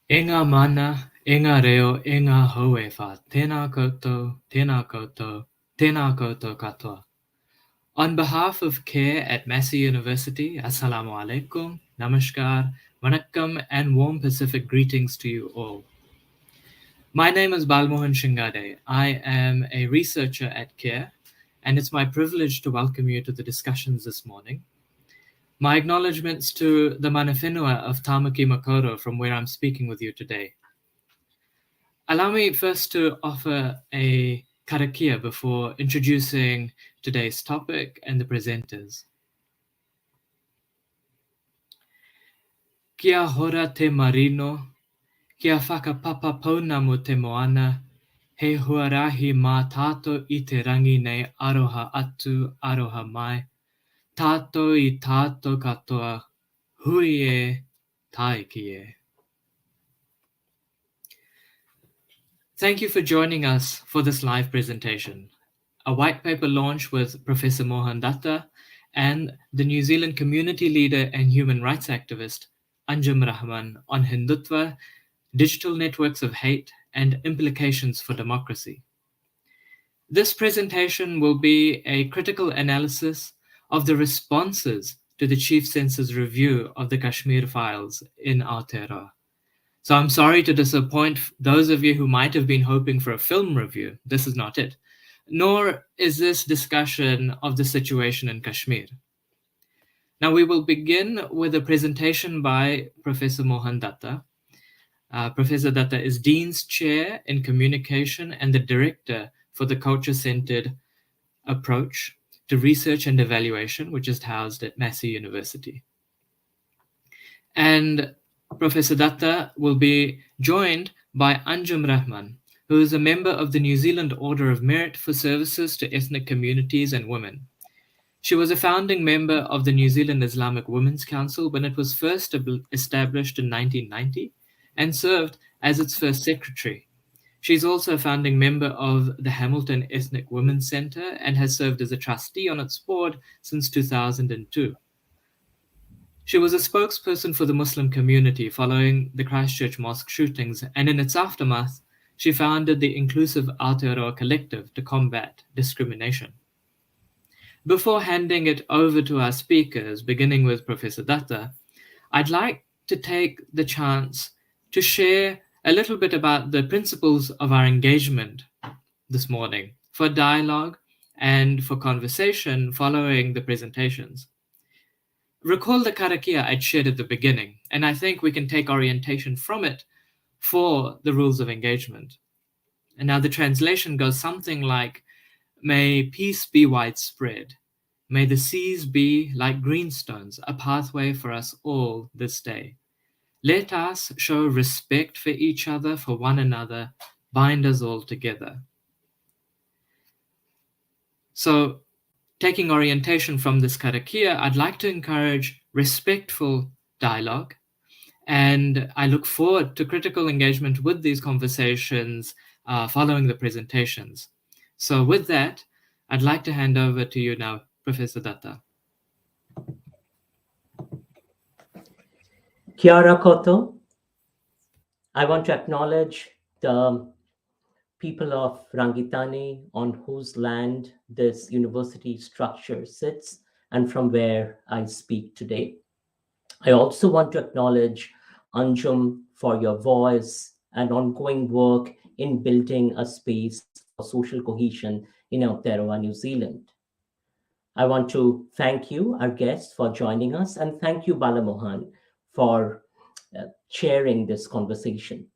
E ngā mana, e ngā reo, e ngā hauewha, tēnā koutou, tēnā koutou, tēnā koutou katoa. On behalf of CARE at Massey University, Assalamu alaikum, namaskar, vanakkam, and warm Pacific greetings to you all. My name is Balmohan Shingade. I am a researcher at CARE, and it's my privilege to welcome you to the discussions this morning. My acknowledgements to the mana whenua of Tamaki Makaurau, from where I'm speaking with you today. Allow me first to offer a karakia before introducing today's topic and the presenters. Kia hora te marino, kia whakapapa pauna mo te moana, he huarahi mā tātou I te rangi nei aroha atu, aroha mai, tātou I tātou katoa, hui e, taiki e. Thank you for joining us for this live presentation, a white paper launch with Professor Mohan Dutta and the New Zealand community leader and human rights activist Anjum Rahman on Hindutva, digital networks of hate and implications for democracy. This presentation will be a critical analysis of the responses to the Chief Censor's review of the Kashmir files in Aotearoa. So I'm sorry to disappoint those of you who might have been hoping for a film review. This is not it. Nor is this discussion of the situation in Kashmir. Now we will begin with a presentation by Professor Mohan Dutta. Professor Dutta is Dean's Chair in Communication and the Director for the Culture-Centered Approach to Research and Evaluation, which is housed at Massey University. And Professor Dutta will be joined by Anjum Rahman, who is a member of the New Zealand Order of Merit for Services to Ethnic Communities and Women. She was a founding member of the New Zealand Islamic Women's Council when it was first established in 1990 and served as its first secretary. She's also a founding member of the Hamilton Ethnic Women's Centre and has served as a trustee on its board since 2002. She was a spokesperson for the Muslim community following the Christchurch mosque shootings, and in its aftermath, she founded the inclusive Aotearoa collective to combat discrimination. Before handing it over to our speakers, beginning with Professor Dutta, I'd like to take the chance to share a little bit about the principles of our engagement this morning for dialogue and for conversation following the presentations. Recall the karakia I'd shared at the beginning, and I think we can take orientation from it for the rules of engagement. And now the translation goes something like, may peace be widespread. May the seas be like greenstones, a pathway for us all this day. Let us show respect for each other, for one another, bind us all together. So, taking orientation from this karakia, I'd like to encourage respectful dialogue, and I look forward to critical engagement with these conversations following the presentations. So with that, I'd like to hand over to you now, Professor Dutta. Kia ora koto. I want to acknowledge the people of Rangitane on whose land this university structure sits and from where I speak today. I also want to acknowledge Anjum for your voice and ongoing work in building a space for social cohesion in Aotearoa, New Zealand. I want to thank you, our guests, for joining us, and thank you, Bala Mohan, for chairing this conversation.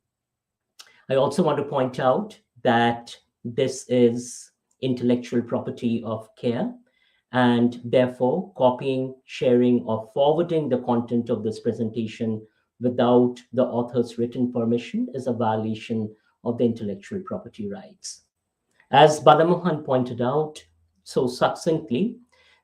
I also want to point out that this is intellectual property of CARE, and therefore copying, sharing, or forwarding the content of this presentation without the author's written permission is a violation of the intellectual property rights. As Bala Mohan pointed out so succinctly,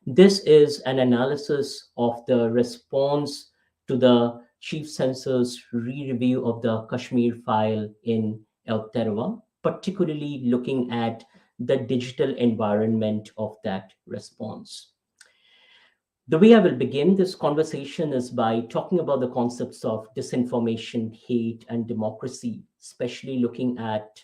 this is an analysis of the response to the Chief Censor's re-review of the Kashmir file in Aotearoa, particularly looking at the digital environment of that response. The way I will begin this conversation is by talking about the concepts of disinformation, hate, and democracy, especially looking at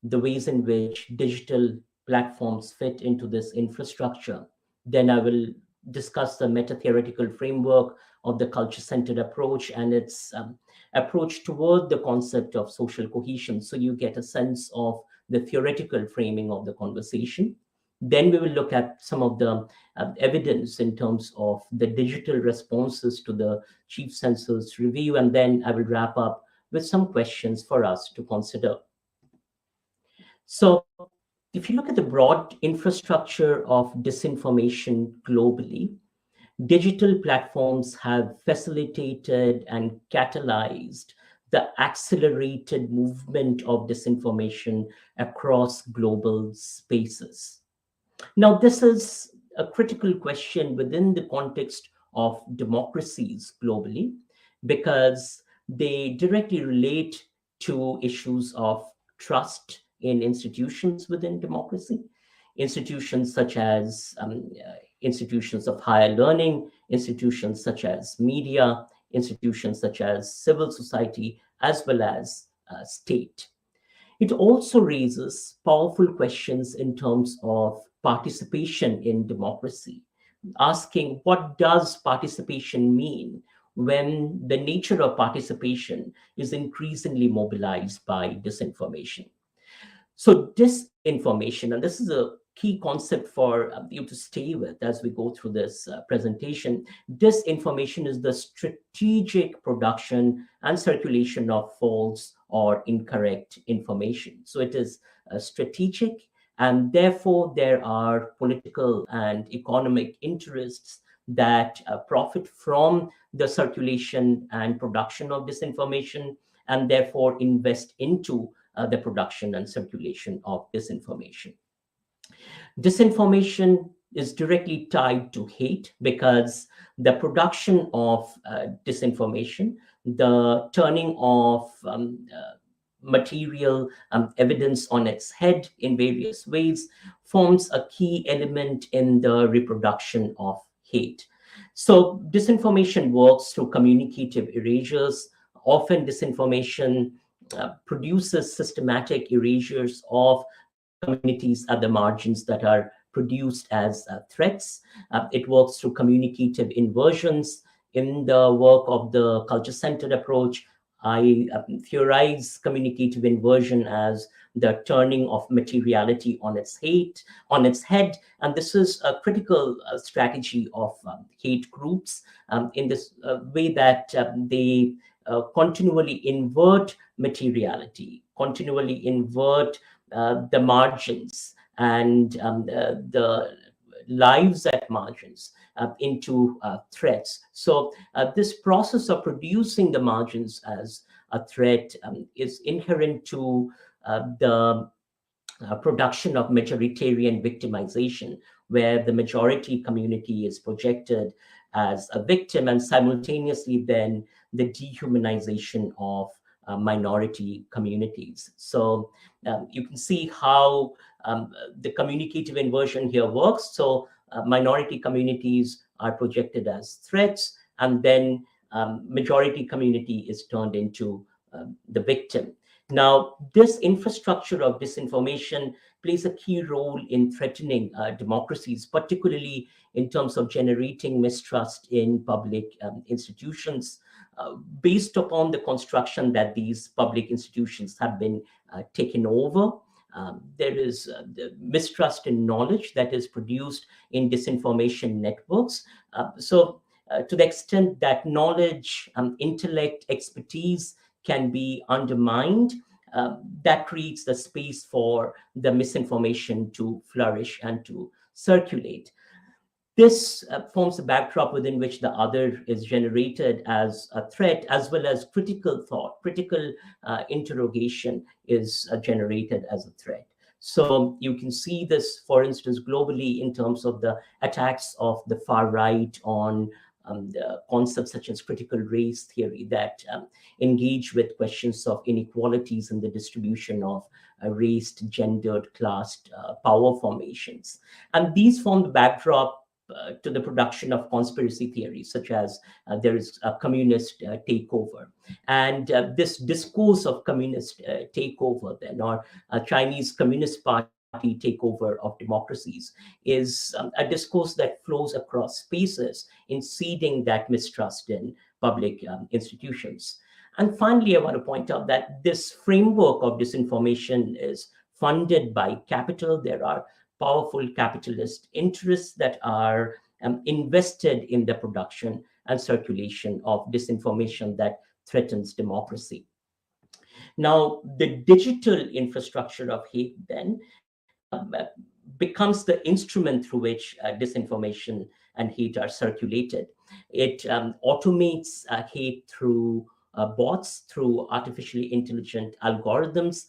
the ways in which digital platforms fit into this infrastructure. Then I will discuss the meta theoretical framework of the culture centered approach and its approach toward the concept of social cohesion. So you get a sense of the theoretical framing of the conversation. Then we will look at some of the evidence in terms of the digital responses to the chief censor's review. And then I will wrap up with some questions for us to consider. So, if you look at the broad infrastructure of disinformation globally, digital platforms have facilitated and catalyzed the accelerated movement of disinformation across global spaces. Now, this is a critical question within the context of democracies globally because they directly relate to issues of trust in institutions within democracy, institutions such as institutions of higher learning, institutions such as media, institutions such as civil society, as well as state. It also raises powerful questions in terms of participation in democracy, asking what does participation mean when the nature of participation is increasingly mobilized by disinformation. So disinformation, and this is a key concept for you to stay with as we go through this presentation. Disinformation is the strategic production and circulation of false or incorrect information. So it is strategic, and therefore there are political and economic interests that profit from the circulation and production of disinformation, and therefore invest into the production and circulation of disinformation. Disinformation is directly tied to hate because the production of disinformation, the turning of material evidence on its head in various ways, forms a key element in the reproduction of hate. So, disinformation works through communicative erasures. Often, disinformation produces systematic erasures of communities at the margins that are produced as threats. It works through communicative inversions. In the work of the culture centered approach, I theorize communicative inversion as the turning of materiality on its head, and this is a critical strategy of hate groups in this way that they continually invert materiality, continually invert the margins and the lives at margins into threats. So this process of producing the margins as a threat is inherent to the production of majoritarian victimization, where the majority community is projected as a victim, and simultaneously then the dehumanization of minority communities. So you can see how the communicative inversion here works. So minority communities are projected as threats, and then majority community is turned into the victim. Now, this infrastructure of disinformation plays a key role in threatening democracies, particularly in terms of generating mistrust in public institutions, based upon the construction that these public institutions have been taken over. There is the mistrust in knowledge that is produced in disinformation networks. To the extent that knowledge, intellect, expertise can be undermined, that creates the space for the misinformation to flourish and to circulate. This forms a backdrop within which the other is generated as a threat, as well as critical thought, critical interrogation is generated as a threat. So you can see this, for instance, globally in terms of the attacks of the far right on the concepts such as critical race theory that engage with questions of inequalities in the distribution of raced, gendered, classed power formations. And these form the backdrop to the production of conspiracy theories, such as there is a communist takeover. And this discourse of communist takeover, then, or Chinese Communist Party takeover of democracies, is a discourse that flows across spaces in seeding that mistrust in public institutions. And finally, I want to point out that this framework of disinformation is funded by capital. There are powerful capitalist interests that are invested in the production and circulation of disinformation that threatens democracy. Now, the digital infrastructure of hate then becomes the instrument through which disinformation and hate are circulated. It automates hate through bots, through artificially intelligent algorithms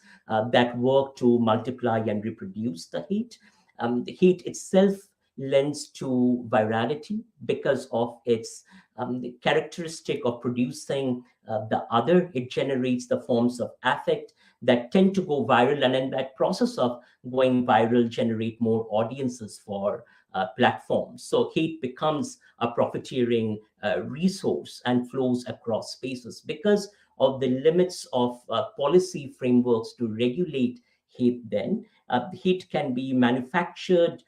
that work to multiply and reproduce the hate. The hate itself lends to virality because of its characteristic of producing the other. It generates the forms of affect that tend to go viral, and in that process of going viral, generate more audiences for platforms. So hate becomes a profiteering resource and flows across spaces because of the limits of policy frameworks to regulate hate. Then hate can be manufactured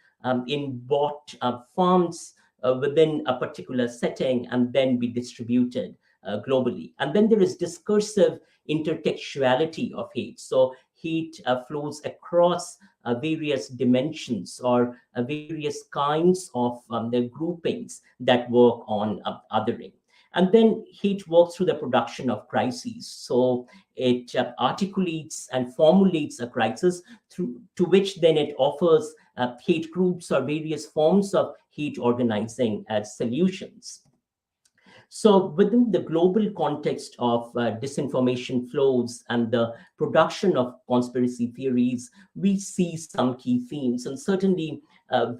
in bot farms within a particular setting and then be distributed globally. And then there is discursive intertextuality of hate. So hate flows across various dimensions or various kinds of the groupings that work on othering. And then hate works through the production of crises. So it articulates and formulates a crisis to which then it offers hate groups or various forms of hate organizing as solutions. So within the global context of disinformation flows and the production of conspiracy theories, we see some key themes. And certainly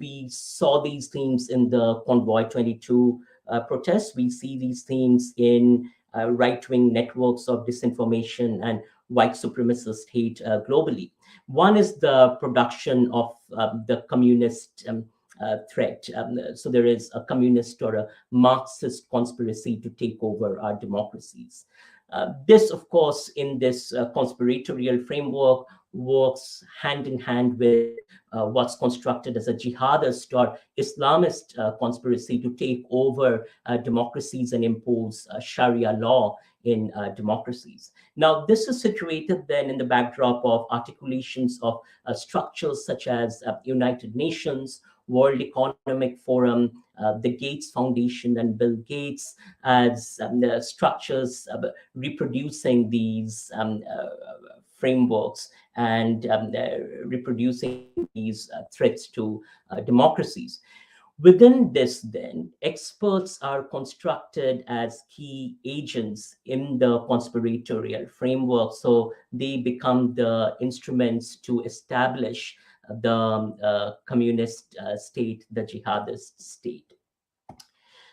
we saw these themes in the Convoy 22 protests. We see these themes in right-wing networks of disinformation and white supremacist hate globally. One is the production of the communist threat. So there is a communist or a Marxist conspiracy to take over our democracies. This, of course, in this conspiratorial framework, works hand in hand with what's constructed as a jihadist or Islamist conspiracy to take over democracies and impose Sharia law in democracies. Now, this is situated then in the backdrop of articulations of structures such as United Nations, World Economic Forum, the Gates Foundation, and Bill Gates as the structures reproducing these frameworks and reproducing these threats to democracies. Within this, then, experts are constructed as key agents in the conspiratorial framework. So they become the instruments to establish the communist state, the jihadist state.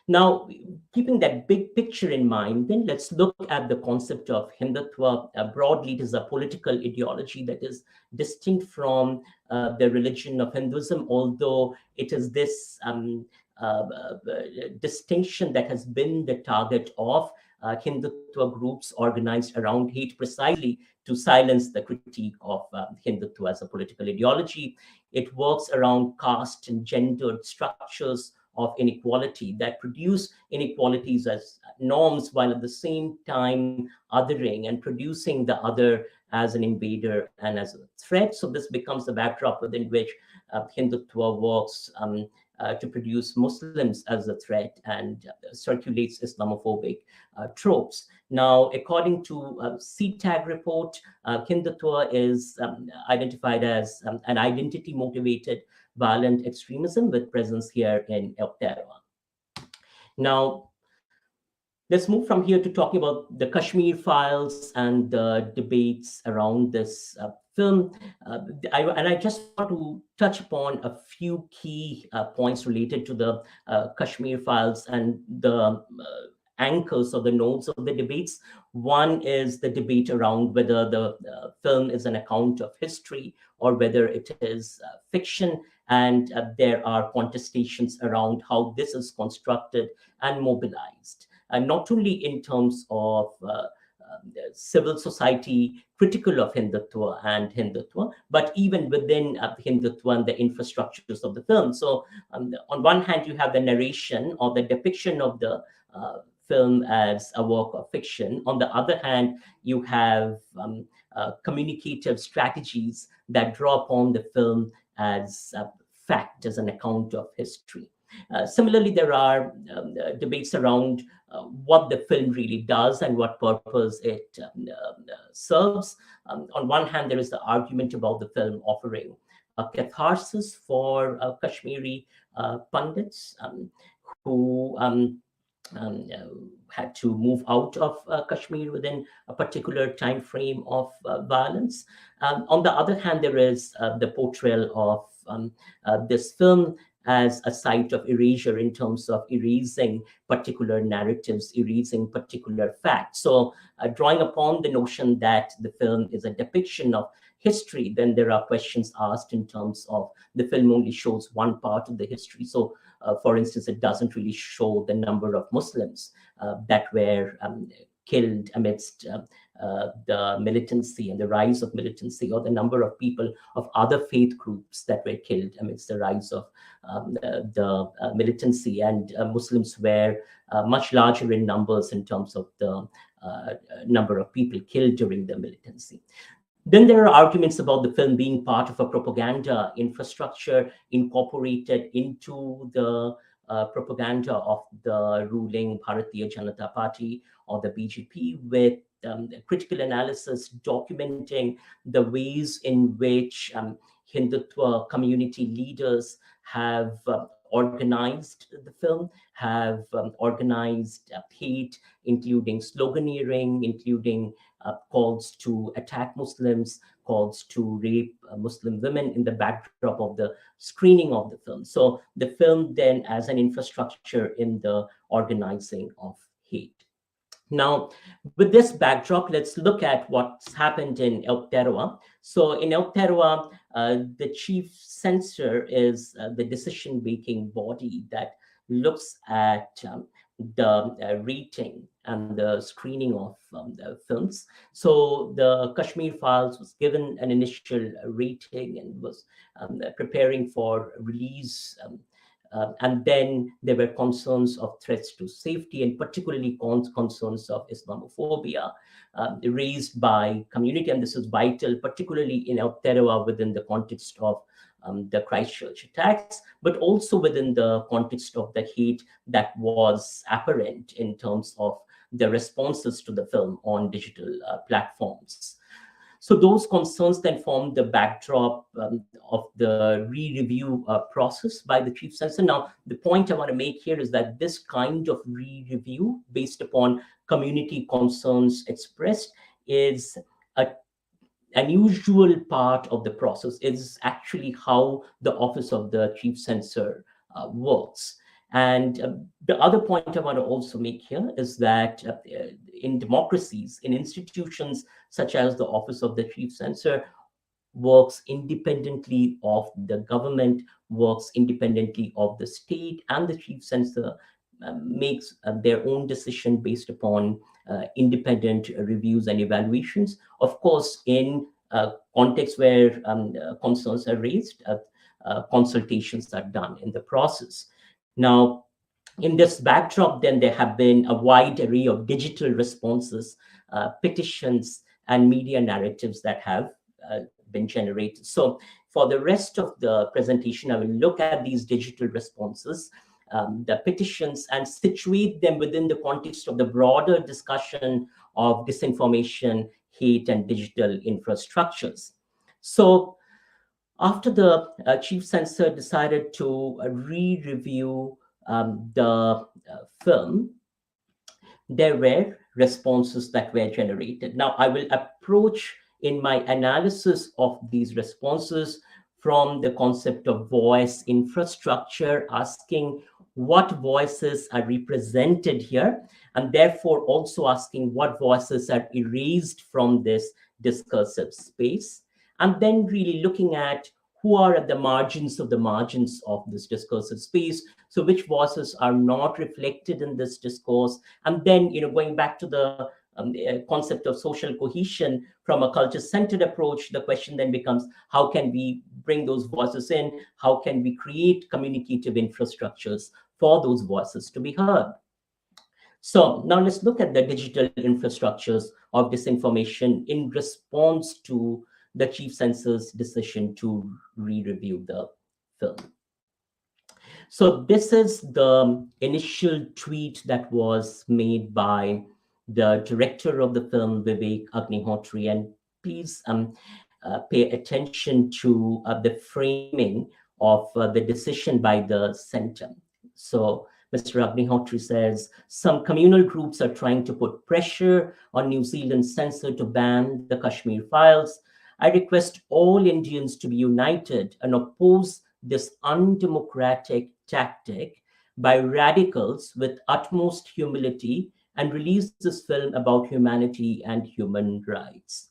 Now, keeping that big picture in mind, then let's look at the concept of Hindutva. Broadly, it is a political ideology that is distinct from the religion of Hinduism, although it is this distinction that has been the target of Hindutva groups organized around hate precisely to silence the critique of Hindutva as a political ideology. It works around caste and gendered structures of inequality that produce inequalities as norms, while at the same time othering and producing the other as an invader and as a threat. So this becomes the backdrop within which Hindutva works to produce Muslims as a threat and circulates Islamophobic tropes. Now, according to CTAG report, Hindutva is identified as an identity-motivated violent extremism with presence here in Aotearoa. Now, let's move from here to talking about the Kashmir files and the debates around this film. I just want to touch upon a few key points related to the Kashmir files and the anchors or the nodes of the debates. One is the debate around whether the film is an account of history or whether it is fiction. And there are contestations around how this is constructed and mobilized, and not only in terms of civil society critical of Hindutva and Hindutva, but even within Hindutva and the infrastructures of the film. So, on one hand, you have the narration or the depiction of the film as a work of fiction. On the other hand, you have communicative strategies that draw upon the film as fact, as an account of history. Similarly, there are debates around what the film really does and what purpose it serves. On one hand, there is the argument about the film offering a catharsis for Kashmiri pundits who had to move out of Kashmir within a particular time frame of violence. On the other hand, there is the portrayal of this film as a site of erasure in terms of erasing particular narratives, erasing particular facts. So, drawing upon the notion that the film is a depiction of history, then there are questions asked in terms of the film only shows one part of the history. So, for instance, it doesn't really show the number of Muslims that were killed amidst the militancy and the rise of militancy, or the number of people of other faith groups that were killed amidst the rise of the militancy. And Muslims were much larger in numbers in terms of the number of people killed during the militancy. Then there are arguments about the film being part of a propaganda infrastructure incorporated into the propaganda of the ruling Bharatiya Janata Party or the BJP, with critical analysis documenting the ways in which Hindutva community leaders have organized the film, have organized hate, including sloganeering, including calls to attack Muslims, calls to rape Muslim women in the backdrop of the screening of the film. So the film then as an infrastructure in the organizing of hate. Now, with this backdrop, let's look at what's happened in Aotearoa. So in Aotearoa, the chief censor is the decision-making body that looks at the rating and the screening of the films. So the Kashmir Files was given an initial rating and was preparing for release. And then there were concerns of threats to safety, and particularly concerns of Islamophobia raised by community. And this is vital, particularly in Aotearoa within the context of the Christchurch attacks, but also within the context of the hate that was apparent in terms of the responses to the film on digital platforms. So those concerns then form the backdrop of the re-review process by the chief censor. Now, the point I want to make here is that this kind of re-review based upon community concerns expressed is an unusual part of the process. Is actually how the office of the chief censor works. And the other point I want to also make here is that in democracies, in institutions such as the office of the chief censor, works independently of the government, works independently of the state, and the chief censor makes their own decision based upon independent reviews and evaluations. Of course, in contexts where concerns are raised, consultations are done in the process. Now, in this backdrop, then there have been a wide array of digital responses, petitions, and media narratives that have been generated. So for the rest of the presentation, I will look at these digital responses, the petitions, and situate them within the context of the broader discussion of disinformation, hate, and digital infrastructures. So after the chief censor decided to re-review the film, there were responses that were generated. Now, I will approach in my analysis of these responses from the concept of voice infrastructure, asking what voices are represented here, and therefore also asking what voices are erased from this discursive space, and then really looking at who are at the margins of this discursive space. So which voices are not reflected in this discourse, and then going back to the concept of social cohesion from a culture-centered approach, the question then becomes, how can we bring those voices in? How can we create communicative infrastructures for those voices to be heard? So now let's look at the digital infrastructures of disinformation in response to the chief censor's decision to re-review the film. So this is the initial tweet that was made by the director of the film, Vivek Agnihotri, and please pay attention to the framing of the decision by the center. So Mr. Agnihotri says, some communal groups are trying to put pressure on New Zealand's censor to ban the Kashmir files. I request all Indians to be united and oppose this undemocratic tactic by radicals with utmost humility and release this film about humanity and human rights.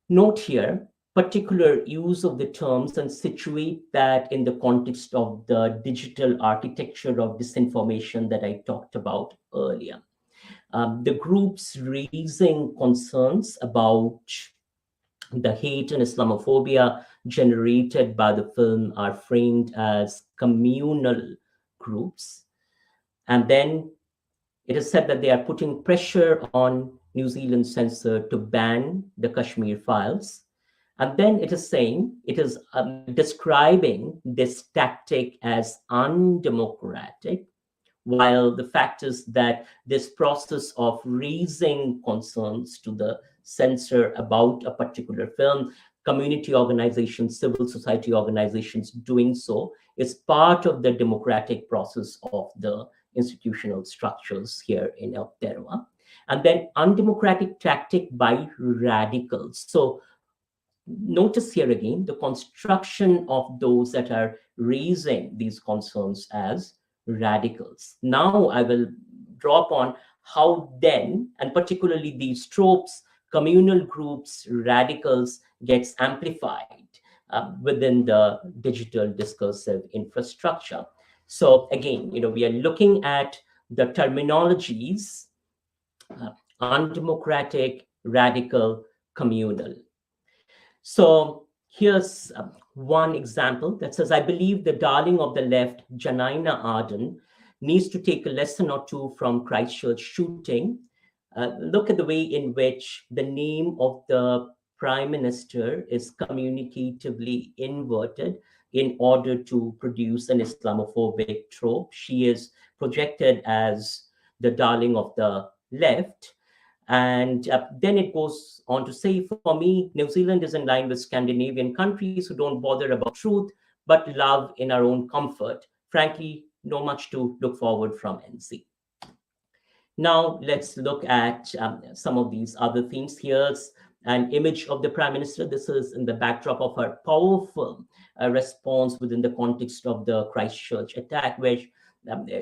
Note here, particular use of the terms and situate that in the context of the digital architecture of disinformation that I talked about earlier. The groups raising concerns about the hate and Islamophobia generated by the film are framed as communal groups. And then it is said that they are putting pressure on New Zealand censor to ban the Kashmir files. And then it is saying, it is describing this tactic as undemocratic, while the fact is that this process of raising concerns to the censor about a particular film, community organizations, civil society organizations doing so, is part of the democratic process of the institutional structures here in Aotearoa. And then undemocratic tactic by radicals. So notice here again the construction of those that are raising these concerns as radicals. Now I will draw upon how then, and particularly these tropes, communal groups, radicals, gets amplified within the digital discursive infrastructure. So again, we are looking at the terminologies, undemocratic, radical, communal. So here's one example that says, I believe the darling of the left, Janina Arden, needs to take a lesson or two from Christchurch shooting. Look at the way in which the name of the prime minister is communicatively inverted in order to produce an Islamophobic trope. She is projected as the darling of the left. And then it goes on to say, for me, New Zealand is in line with Scandinavian countries who don't bother about truth, but love in our own comfort. Frankly, not much to look forward from NZ. Now, let's look at some of these other themes. Here's an image of the Prime Minister. This is in the backdrop of her powerful response within the context of the Christchurch attack, where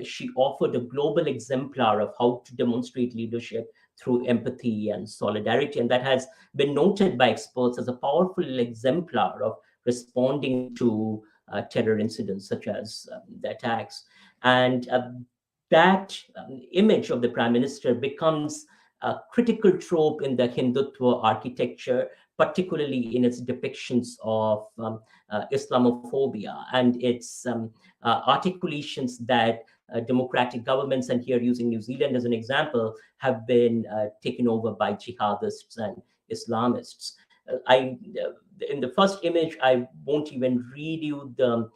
she offered a global exemplar of how to demonstrate leadership through empathy and solidarity. And that has been noted by experts as a powerful exemplar of responding to terror incidents such as the attacks. And that image of the Prime Minister becomes a critical trope in the Hindutva architecture, particularly in its depictions of Islamophobia and its articulations that democratic governments, and here using New Zealand as an example, have been taken over by jihadists and Islamists. In the first image, I won't even read you the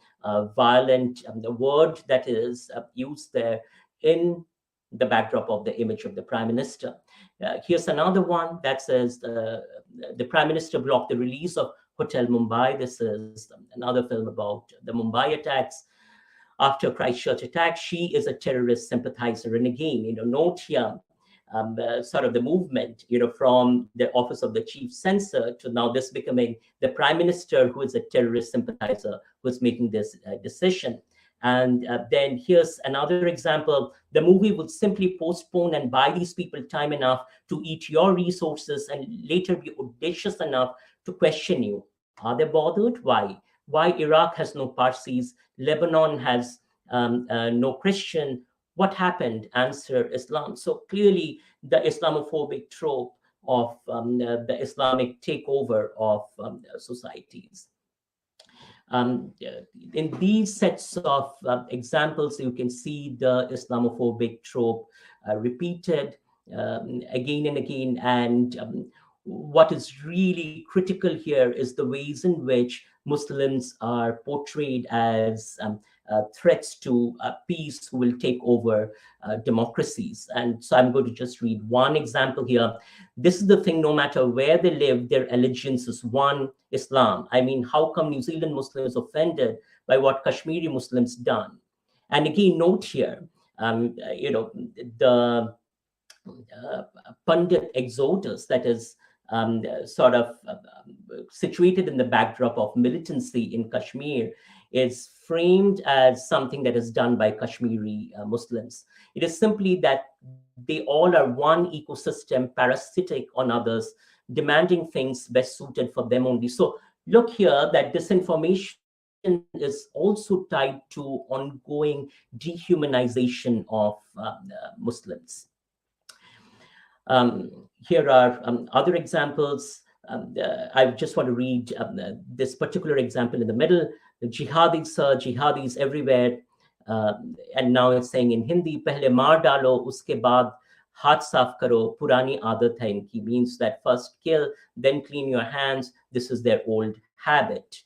violent the word that is used there in the backdrop of the image of the Prime Minister. Here's another one that says the Prime Minister blocked the release of Hotel Mumbai. This is another film about the Mumbai attacks. After Christchurch attack, she is a terrorist sympathizer. And again, note here sort of the movement, from the office of the chief censor to now this becoming the Prime Minister who is a terrorist sympathizer who is making this decision. And then here's another example. The movie would simply postpone and buy these people time enough to eat your resources and later be audacious enough to question you. Are they bothered? Why? Why Iraq has no Parsis? Lebanon has no Christian? What happened? Answer, Islam. So clearly, the Islamophobic trope of the Islamic takeover of societies. In these sets of examples, you can see the Islamophobic trope repeated again and again. And what is really critical here is the ways in which Muslims are portrayed as threats to peace who will take over democracies. And so I'm going to just read one example here. This is the thing, no matter where they live, their allegiance is one, Islam. I mean, how come New Zealand Muslims offended by what Kashmiri Muslims done? And again, note here, the Pundit exodus that is sort of situated in the backdrop of militancy in Kashmir is framed as something that is done by Kashmiri Muslims. It is simply that they all are one ecosystem, parasitic on others, demanding things best suited for them only. So look here that disinformation is also tied to ongoing dehumanization of Muslims. Here are other examples. I just want to read this particular example in the middle. The jihadis everywhere. And now it's saying in Hindi, pehle maar dalo, uske baad haath saaf karo, purani aadat hai inki, means that first kill, then clean your hands. This is their old habit.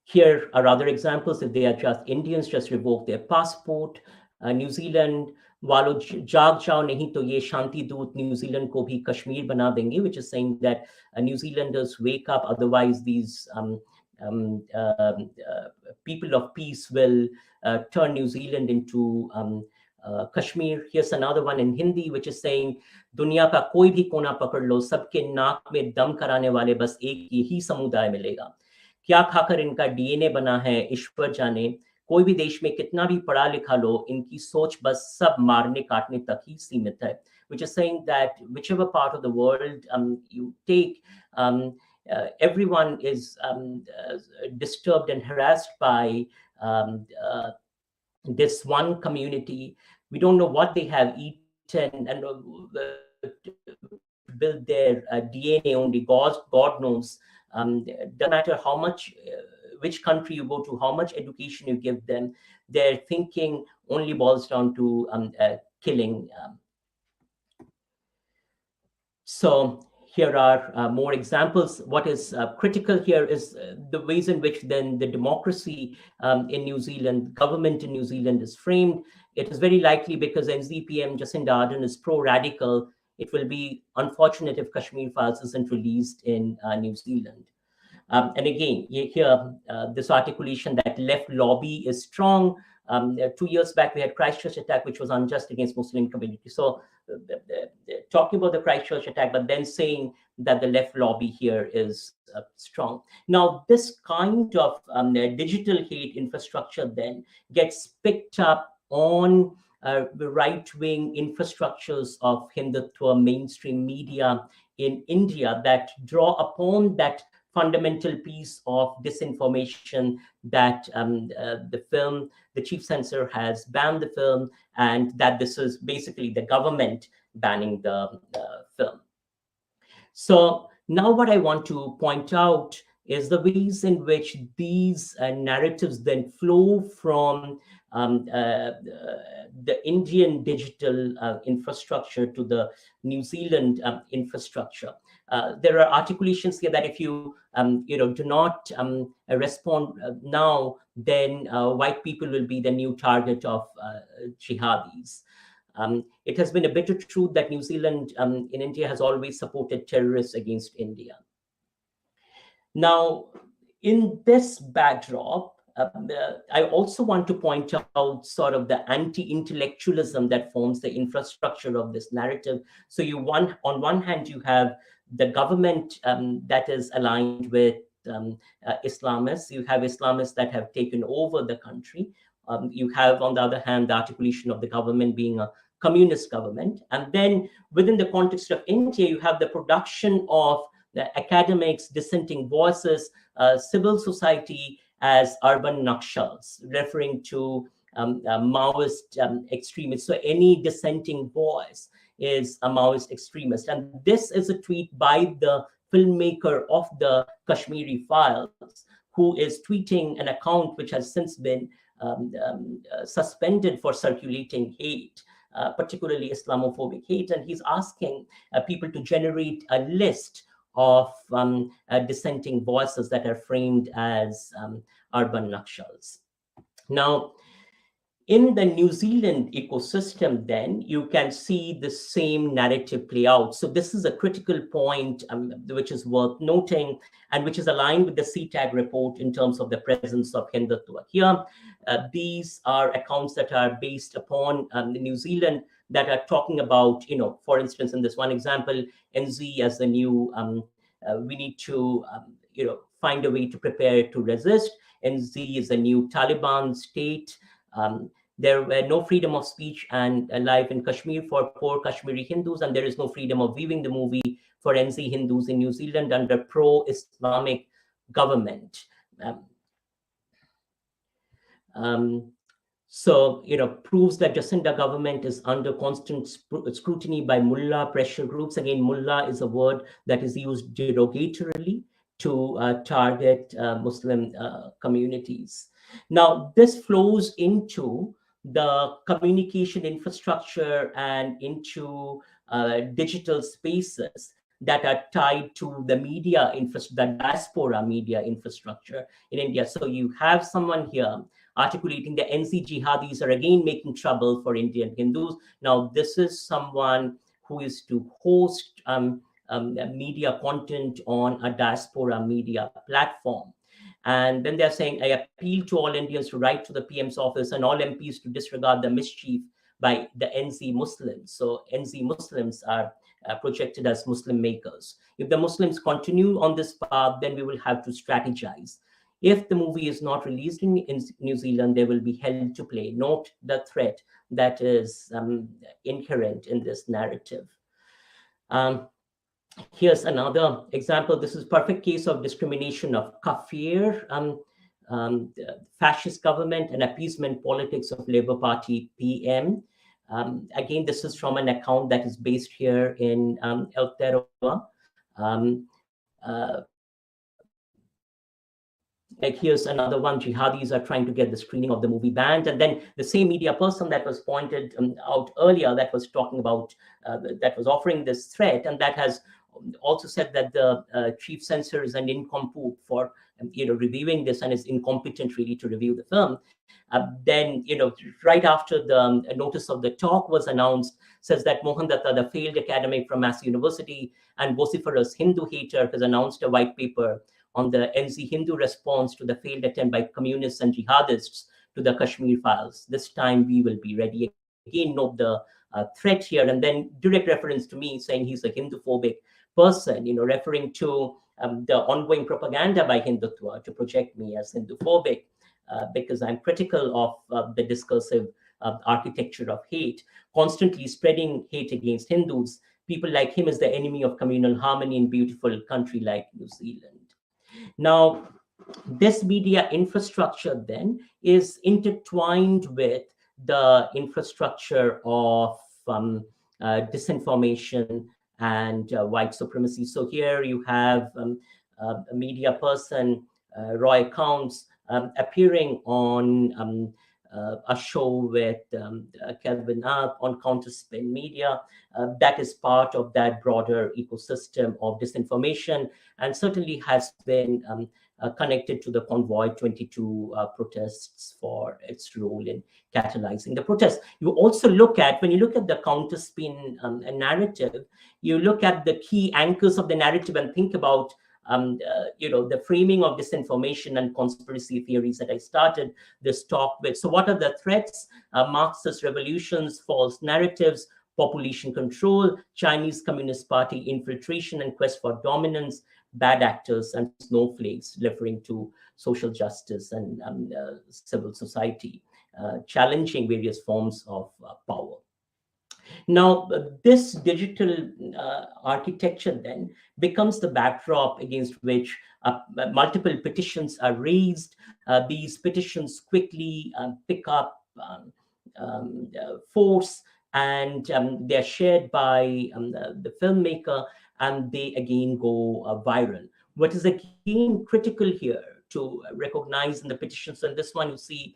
Here are other examples. If they are just Indians, just revoke their passport. New Zealand, वालों जाग जाओ नहीं तो ये शांति दूत New Zealand को भी कश्मीर बना देंगे, which is saying that New Zealanders wake up, otherwise these people of peace will turn New Zealand into Kashmir. Here's another one in Hindi, which is saying दुनिया का कोई भी कोना पकड़ लो, सबके नाक में दम कराने वाले बस एक ही समुदाय मिलेगा. क्या खाकर इनका डीएनए बना है ईश्वर जाने. कोई भी देश में कितना भी पढ़ा लिखा लो, इनकी सोच बस सब मारने काटने तक ही सीमित है. Which is saying that whichever part of the world you take, everyone is disturbed and harassed by this one community. We don't know what they have eaten and build their DNA only. God knows. Doesn't matter how much, which country you go to, how much education you give them, their thinking only boils down to killing. So here are more examples. What is critical here is the ways in which then the democracy in New Zealand, government in New Zealand is framed. It is very likely because NZPM Jacinda Ardern is pro-radical. It will be unfortunate if Kashmir Files isn't released in New Zealand. And again, here, this articulation that left lobby is strong. 2 years back, we had Christchurch attack, which was unjust against Muslim community. So talking about the Christchurch attack, but then saying that the left lobby here is strong. Now, this kind of digital hate infrastructure then gets picked up on the right-wing infrastructures of Hindutva mainstream media in India that draw upon that fundamental piece of disinformation that the film, the chief censor has banned the film, and that this is basically the government banning the film. So now what I want to point out is the ways in which these narratives then flow from the Indian digital infrastructure to the New Zealand infrastructure. There are articulations here that if you do not respond now, then white people will be the new target of jihadis. It has been a bitter truth that New Zealand in India has always supported terrorists against India. Now, in this backdrop, I also want to point out sort of the anti-intellectualism that forms the infrastructure of this narrative. So on one hand, you have the government that is aligned with Islamists. You have Islamists that have taken over the country. You have, on the other hand, the articulation of the government being a communist government. And then within the context of India, you have the production of the academics, dissenting voices, civil society as urban nakshals, referring to Maoist extremists. So any dissenting voice is a Maoist extremist. And this is a tweet by the filmmaker of the Kashmiri Files, who is tweeting an account which has since been suspended for circulating hate, particularly Islamophobic hate. And he's asking people to generate a list of dissenting voices that are framed as urban nakshals. Now, in the New Zealand ecosystem, then you can see the same narrative play out. So this is a critical point which is worth noting and which is aligned with the CTAG report in terms of the presence of Hindutva here. These are accounts that are based upon New Zealand that are talking about, for instance, in this one example, NZ as the new, we need to, find a way to prepare to resist. NZ is a new Taliban state. There were no freedom of speech and life in Kashmir for poor Kashmiri Hindus, and there is no freedom of viewing the movie for NZ Hindus in New Zealand under pro-Islamic government. So, proves that Jacinda government is under constant scrutiny by mullah pressure groups. Again, mullah is a word that is used derogatorily to target Muslim communities. Now, this flows into the communication infrastructure and into digital spaces that are tied to the media infrastructure, the diaspora media infrastructure in India. So you have someone here articulating the NZ jihadis are again making trouble for Indian Hindus. Now, this is someone who is to host media content on a diaspora media platform. And then they're saying, I appeal to all Indians to write to the PM's office and all MPs to disregard the mischief by the NZ Muslims. So NZ Muslims are projected as Muslim makers. If the Muslims continue on this path, then we will have to strategize. If the movie is not released in New Zealand, they will be held to play. Note the threat that is inherent in this narrative. Here's another example. This is perfect case of discrimination of kafir, fascist government and appeasement politics of Labour Party PM. Again, this is from an account that is based here in Aotearoa. Like here's another one, jihadis are trying to get the screening of the movie banned. And then the same media person that was pointed out earlier that was talking about, that was offering this threat, and that has also said that the chief censor is an incompetent for reviewing this and is incompetent really to review the film. Then right after the notice of the talk was announced, says that Mohan Dutta, the failed academic from Mass University and vociferous Hindu hater, has announced a white paper on the NZ Hindu response to the failed attempt by communists and jihadists to the Kashmir Files. This time we will be ready. Again, note the threat here, and then direct reference to me saying he's a Hinduphobic person, referring to the ongoing propaganda by Hindutva to project me as Hinduphobic because I'm critical of the discursive architecture of hate, constantly spreading hate against Hindus. People like him is the enemy of communal harmony in beautiful country like New Zealand. Now, this media infrastructure then is intertwined with the infrastructure of disinformation and white supremacy. So here you have a media person, Roy Counts, appearing on a show with Kelvin Up on Counterspin Media. That is part of that broader ecosystem of disinformation and certainly has been connected to the Convoy 22 protests for its role in catalyzing the protests. You also look at, when you look at the Counterspin narrative, you look at the key anchors of the narrative and think about the framing of disinformation and conspiracy theories that I started this talk with. So what are the threats? Marxist revolutions, false narratives, population control, Chinese Communist Party infiltration and quest for dominance, bad actors and snowflakes, referring to social justice and civil society, challenging various forms of power. Now, this digital architecture then becomes the backdrop against which multiple petitions are raised. These petitions quickly pick up force, and they're shared by the filmmaker, and they again go viral. What is again critical here to recognize in the petitions, and this one you see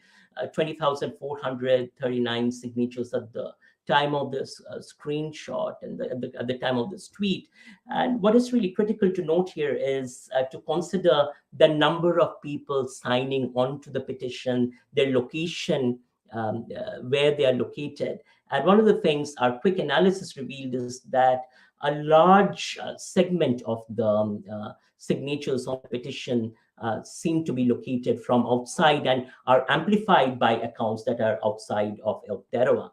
20,439 signatures at the time of this screenshot and at the time of this tweet. And what is really critical to note here is to consider the number of people signing on to the petition, their location, where they are located. And one of the things our quick analysis revealed is that a large segment of the signatures on the petition seem to be located from outside and are amplified by accounts that are outside of Aotearoa.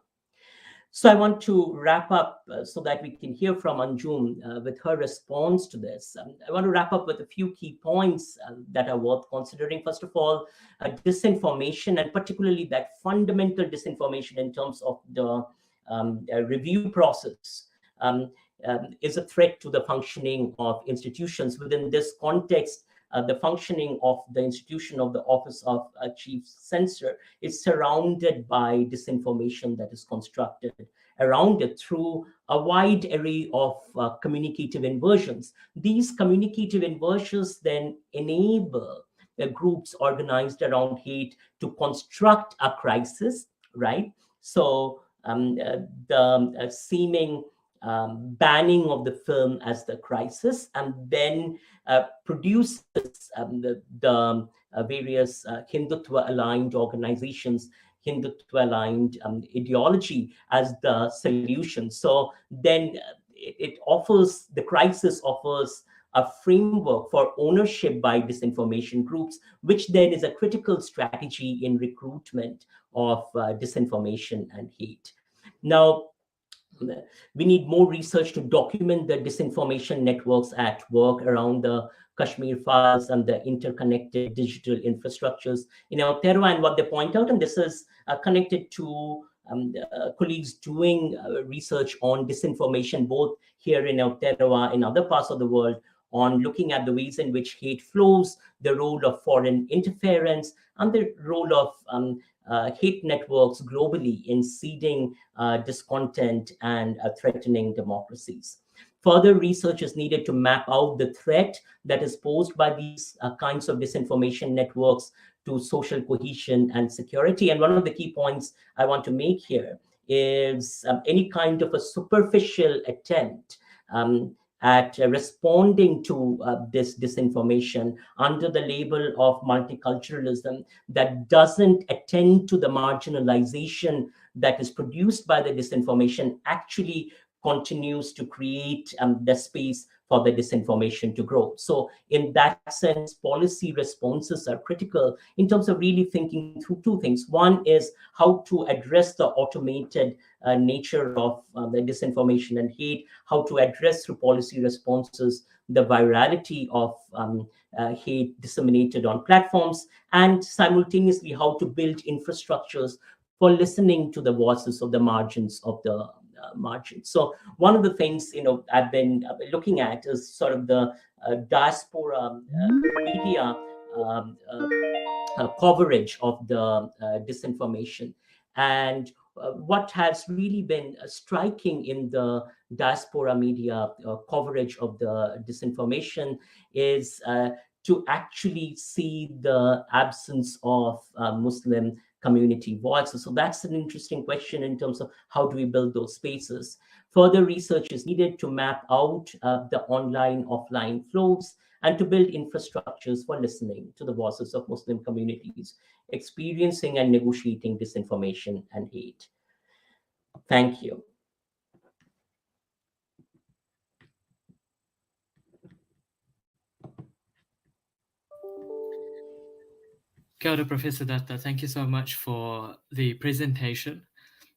So I want to wrap up so that we can hear from Anjum with her response to this. I want to wrap up with a few key points that are worth considering. First of all, disinformation, and particularly that fundamental disinformation in terms of the review process, is a threat to the functioning of institutions. Within this context, the functioning of the institution of the Office of Chief Censor is surrounded by disinformation that is constructed around it through a wide array of communicative inversions. These communicative inversions then enable the groups organized around hate to construct a crisis, right? So the seeming banning of the film as the crisis, and then produces the various Hindutva aligned organizations, Hindutva aligned ideology as the solution. So then it offers, the crisis offers a framework for ownership by disinformation groups, which then is a critical strategy in recruitment of disinformation and hate. Now, we need more research to document the disinformation networks at work around the Kashmir files and the interconnected digital infrastructures in Aotearoa. And what they point out, and this is connected to colleagues doing research on disinformation, both here in Aotearoa and other parts of the world, on looking at the ways in which hate flows, the role of foreign interference, and the role of hate networks globally in seeding discontent and threatening democracies. Further research is needed to map out the threat that is posed by these kinds of disinformation networks to social cohesion and security. And one of the key points I want to make here is any kind of a superficial attempt at responding to this disinformation under the label of multiculturalism that doesn't attend to the marginalization that is produced by the disinformation actually continues to create the space for the disinformation to grow. So in that sense, policy responses are critical in terms of really thinking through two things. One is how to address the automated nature of the disinformation and hate, how to address through policy responses the virality of hate disseminated on platforms, and simultaneously how to build infrastructures for listening to the voices of the margins of the margins. So one of the things I've been looking at is sort of the diaspora media coverage of the disinformation. And what has really been striking in the diaspora media coverage of the disinformation is to actually see the absence of Muslim community voices. So that's an interesting question in terms of how do we build those spaces. Further research is needed to map out the online offline flows and to build infrastructures for listening to the voices of Muslim communities experiencing and negotiating disinformation and hate. Thank you. Kia ora, Professor Datta. Thank you so much for the presentation.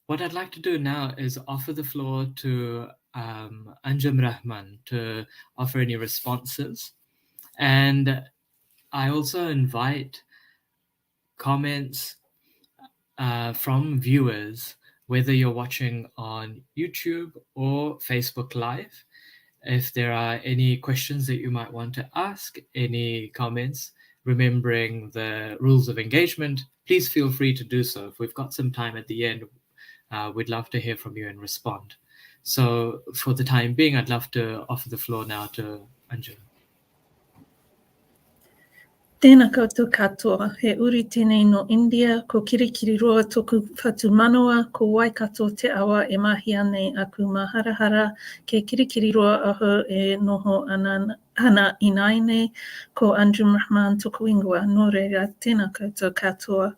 What I'd like to do now is offer the floor to Anjum Rahman to offer any responses. And I also invite comments from viewers, whether you're watching on YouTube or Facebook Live. If there are any questions that you might want to ask, any comments, remembering the rules of engagement, please feel free to do so. If we've got some time at the end, we'd love to hear from you and respond. So for the time being, I'd love to offer the floor now to Anjum. Tēnā koutou katoa, he uri tēnei no India, ko kirikiri roa tōku whatu manoa, ko Waikato te awa e mahi anei aku maharahara, ke kirikiri roa aho e noho ana inaine, ko Anjum Rahman tōku ingoa, nō reira, tēnā koutou katoa.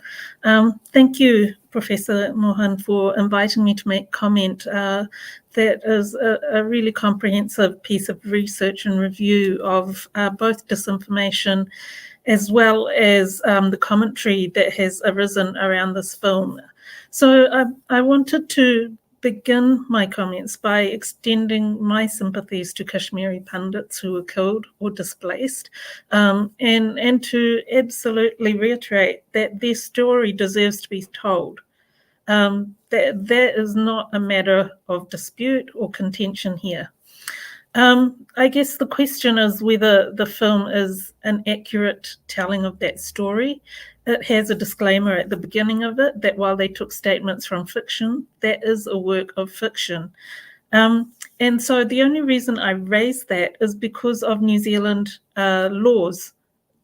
Thank you, Professor Mohan, for inviting me to make comment. That is a really comprehensive piece of research and review of both disinformation as well as the commentary that has arisen around this film. So I wanted to begin my comments by extending my sympathies to Kashmiri pundits who were killed or displaced, and to absolutely reiterate that their story deserves to be told. That is not a matter of dispute or contention here. I guess the question is whether the film is an accurate telling of that story. It has a disclaimer at the beginning of it that while they took statements from fiction, that is a work of fiction. And so the only reason I raise that is because of New Zealand laws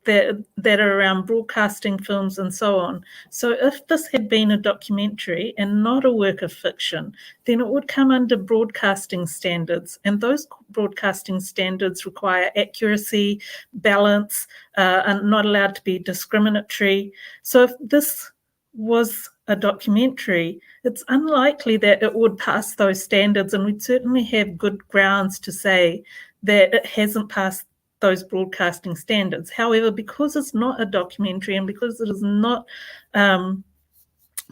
that are around broadcasting films and so on. So if this had been a documentary and not a work of fiction, then it would come under broadcasting standards. And those broadcasting standards require accuracy, balance, and not allowed to be discriminatory. So if this was a documentary, it's unlikely that it would pass those standards, and we'd certainly have good grounds to say that it hasn't passed those broadcasting standards. However, because it's not a documentary and because it is not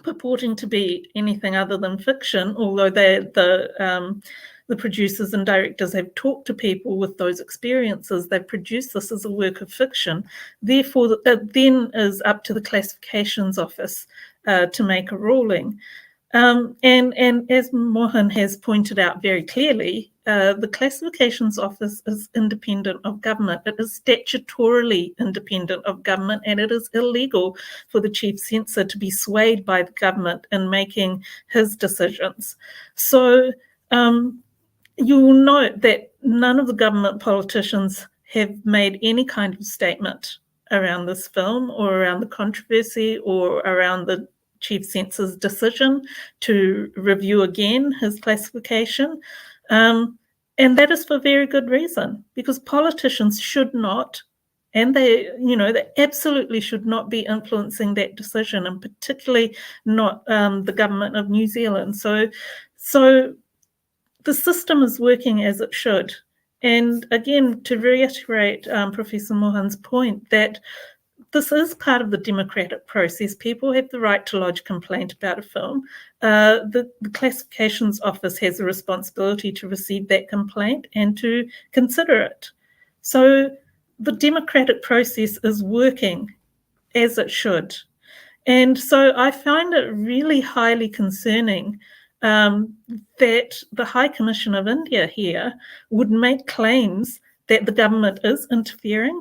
purporting to be anything other than fiction, although the producers and directors have talked to people with those experiences, they've produced this as a work of fiction. Therefore, it then is up to the Classifications Office to make a ruling. And as Mohan has pointed out very clearly, the Classifications Office is independent of government. It is statutorily independent of government, and it is illegal for the Chief Censor to be swayed by the government in making his decisions. So you will note that none of the government politicians have made any kind of statement around this film or around the controversy or around the Chief Censor's decision to review again his classification. And that is for very good reason, because politicians should not, and they absolutely should not be influencing that decision, and particularly not the government of New Zealand. So the system is working as it should. And again, to reiterate Professor Mohan's point that this is part of the democratic process. People have the right to lodge a complaint about a film. The Classifications Office has a responsibility to receive that complaint and to consider it. So the democratic process is working as it should. And so I find it really highly concerning that the High Commission of India here would make claims that the government is interfering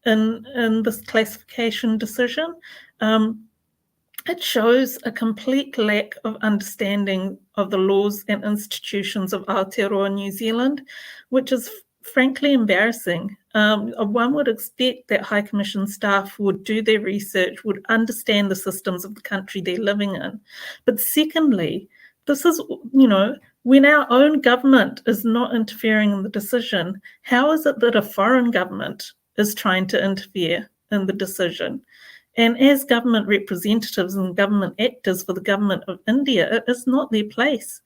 in this classification decision. It shows a complete lack of understanding of the laws and institutions of Aotearoa, New Zealand, which is frankly embarrassing. One would expect that High Commission staff would do their research, would understand the systems of the country they're living in. But secondly, this is, when our own government is not interfering in the decision, how is it that a foreign government is trying to interfere in the decision? And as government representatives and government actors for the government of India, it is not their place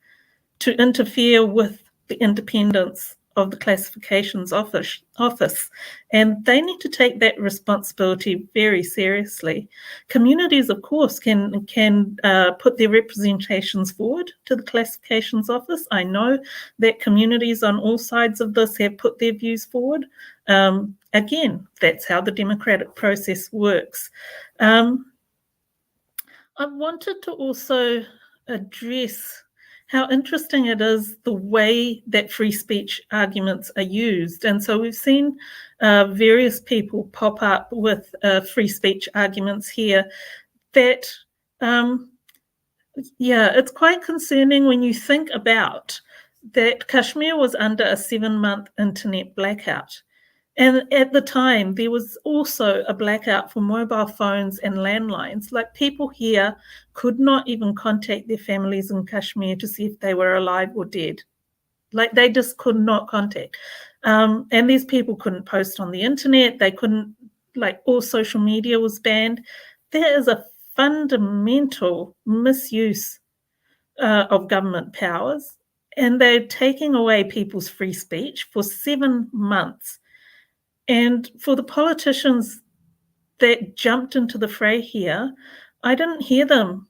to interfere with the independence of the Classifications Office. And they need to take that responsibility very seriously. Communities, of course, can put their representations forward to the Classifications Office. I know that communities on all sides of this have put their views forward. Again, that's how the democratic process works. I wanted to also address how interesting it is the way that free speech arguments are used. And so we've seen various people pop up with free speech arguments here that, it's quite concerning when you think about that Kashmir was under a 7-month internet blackout. And at the time, there was also a blackout for mobile phones and landlines. Like, people here could not even contact their families in Kashmir to see if they were alive or dead. Like, they just could not contact. And these people couldn't post on the internet. They couldn't, like, all social media was banned. There is a fundamental misuse of government powers, and they're taking away people's free speech for 7 months. And for the politicians that jumped into the fray here, I didn't hear them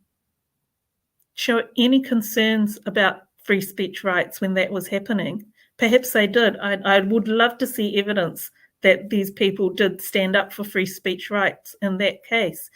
show any concerns about free speech rights when that was happening. Perhaps they did. I would love to see evidence that these people did stand up for free speech rights in that case.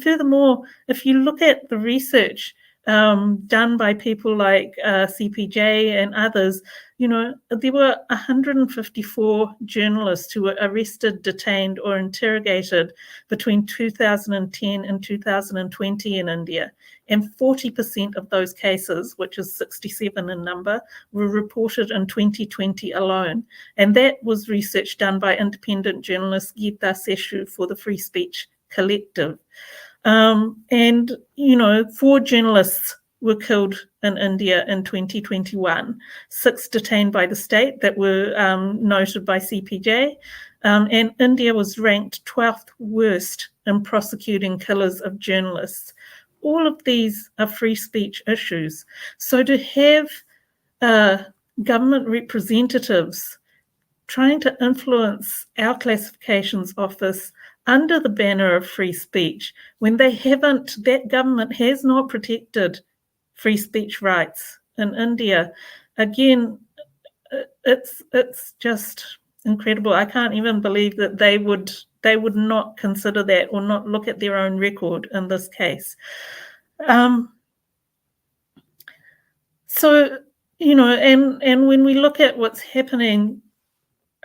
Furthermore, if you look at the research done by people like CPJ and others, there were 154 journalists who were arrested, detained, or interrogated between 2010 and 2020 in India. And 40% of those cases, which is 67 in number, were reported in 2020 alone. And that was research done by independent journalist Geeta Seshu for the Free Speech Collective. And 4 journalists were killed in India in 2021, 6 detained by the state that were noted by CPJ, and India was ranked 12th worst in prosecuting killers of journalists. All of these are free speech issues. So to have government representatives trying to influence our classifications office under the banner of free speech, when that government has not protected free speech rights in India, again, it's just incredible. I can't even believe that they would not consider that or not look at their own record in this case. So, and when we look at what's happening